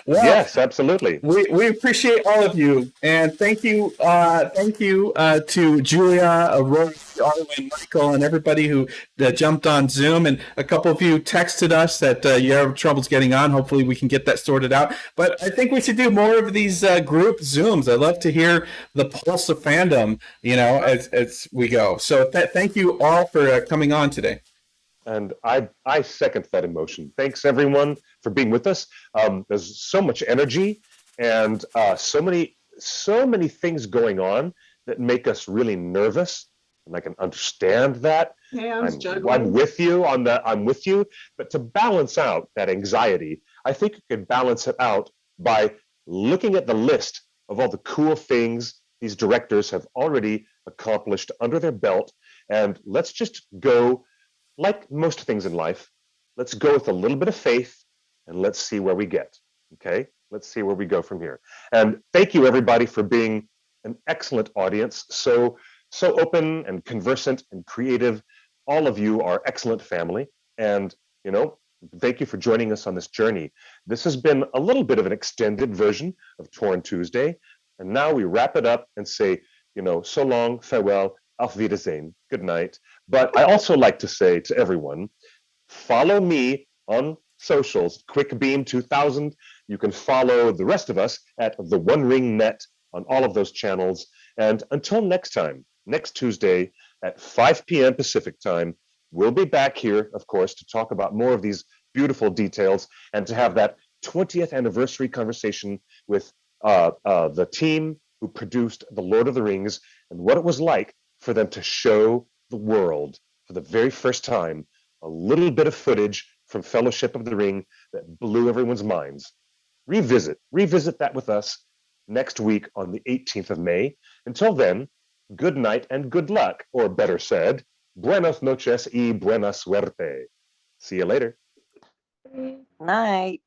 Well, yes, absolutely. We appreciate all of you, and thank you to Julia, Aurora, Arwen, Michael, and everybody who jumped on Zoom. And a couple of you texted us that you have troubles getting on. Hopefully, we can get that sorted out. But I think we should do more of these group Zooms. I'd love to hear the pulse of fandom, as we go. So thank you all for coming on today. And I second that emotion. Thanks, everyone, for being with us. There's so much energy and so many things going on that make us really nervous. And I can understand that. I'm with you on that. I'm with you. But to balance out that anxiety, I think you can balance it out by looking at the list of all the cool things these directors have already accomplished under their belt. And let's just go. Like most things in life, let's go with a little bit of faith and let's see where we get. Okay? Let's see where we go from here. And thank you, everybody, for being an excellent audience. So open and conversant and creative. All of you are excellent family. And, thank you for joining us on this journey. This has been a little bit of an extended version of Torn Tuesday. And now we wrap it up and say so long, farewell, auf Wiedersehen, good night. But I also like to say to everyone, follow me on socials, QuickBeam2000. You can follow the rest of us at the One Ring Net on all of those channels. And until next time, next Tuesday at 5 p.m. Pacific time, we'll be back here, of course, to talk about more of these beautiful details and to have that 20th anniversary conversation with the team who produced The Lord of the Rings and what it was like for them to show the world for the very first time a little bit of footage from Fellowship of the Ring that blew everyone's minds. Revisit that with us next week on the 18th of May. Until then, good night and good luck, or better said, buenas noches y buena suerte. See you later. Night.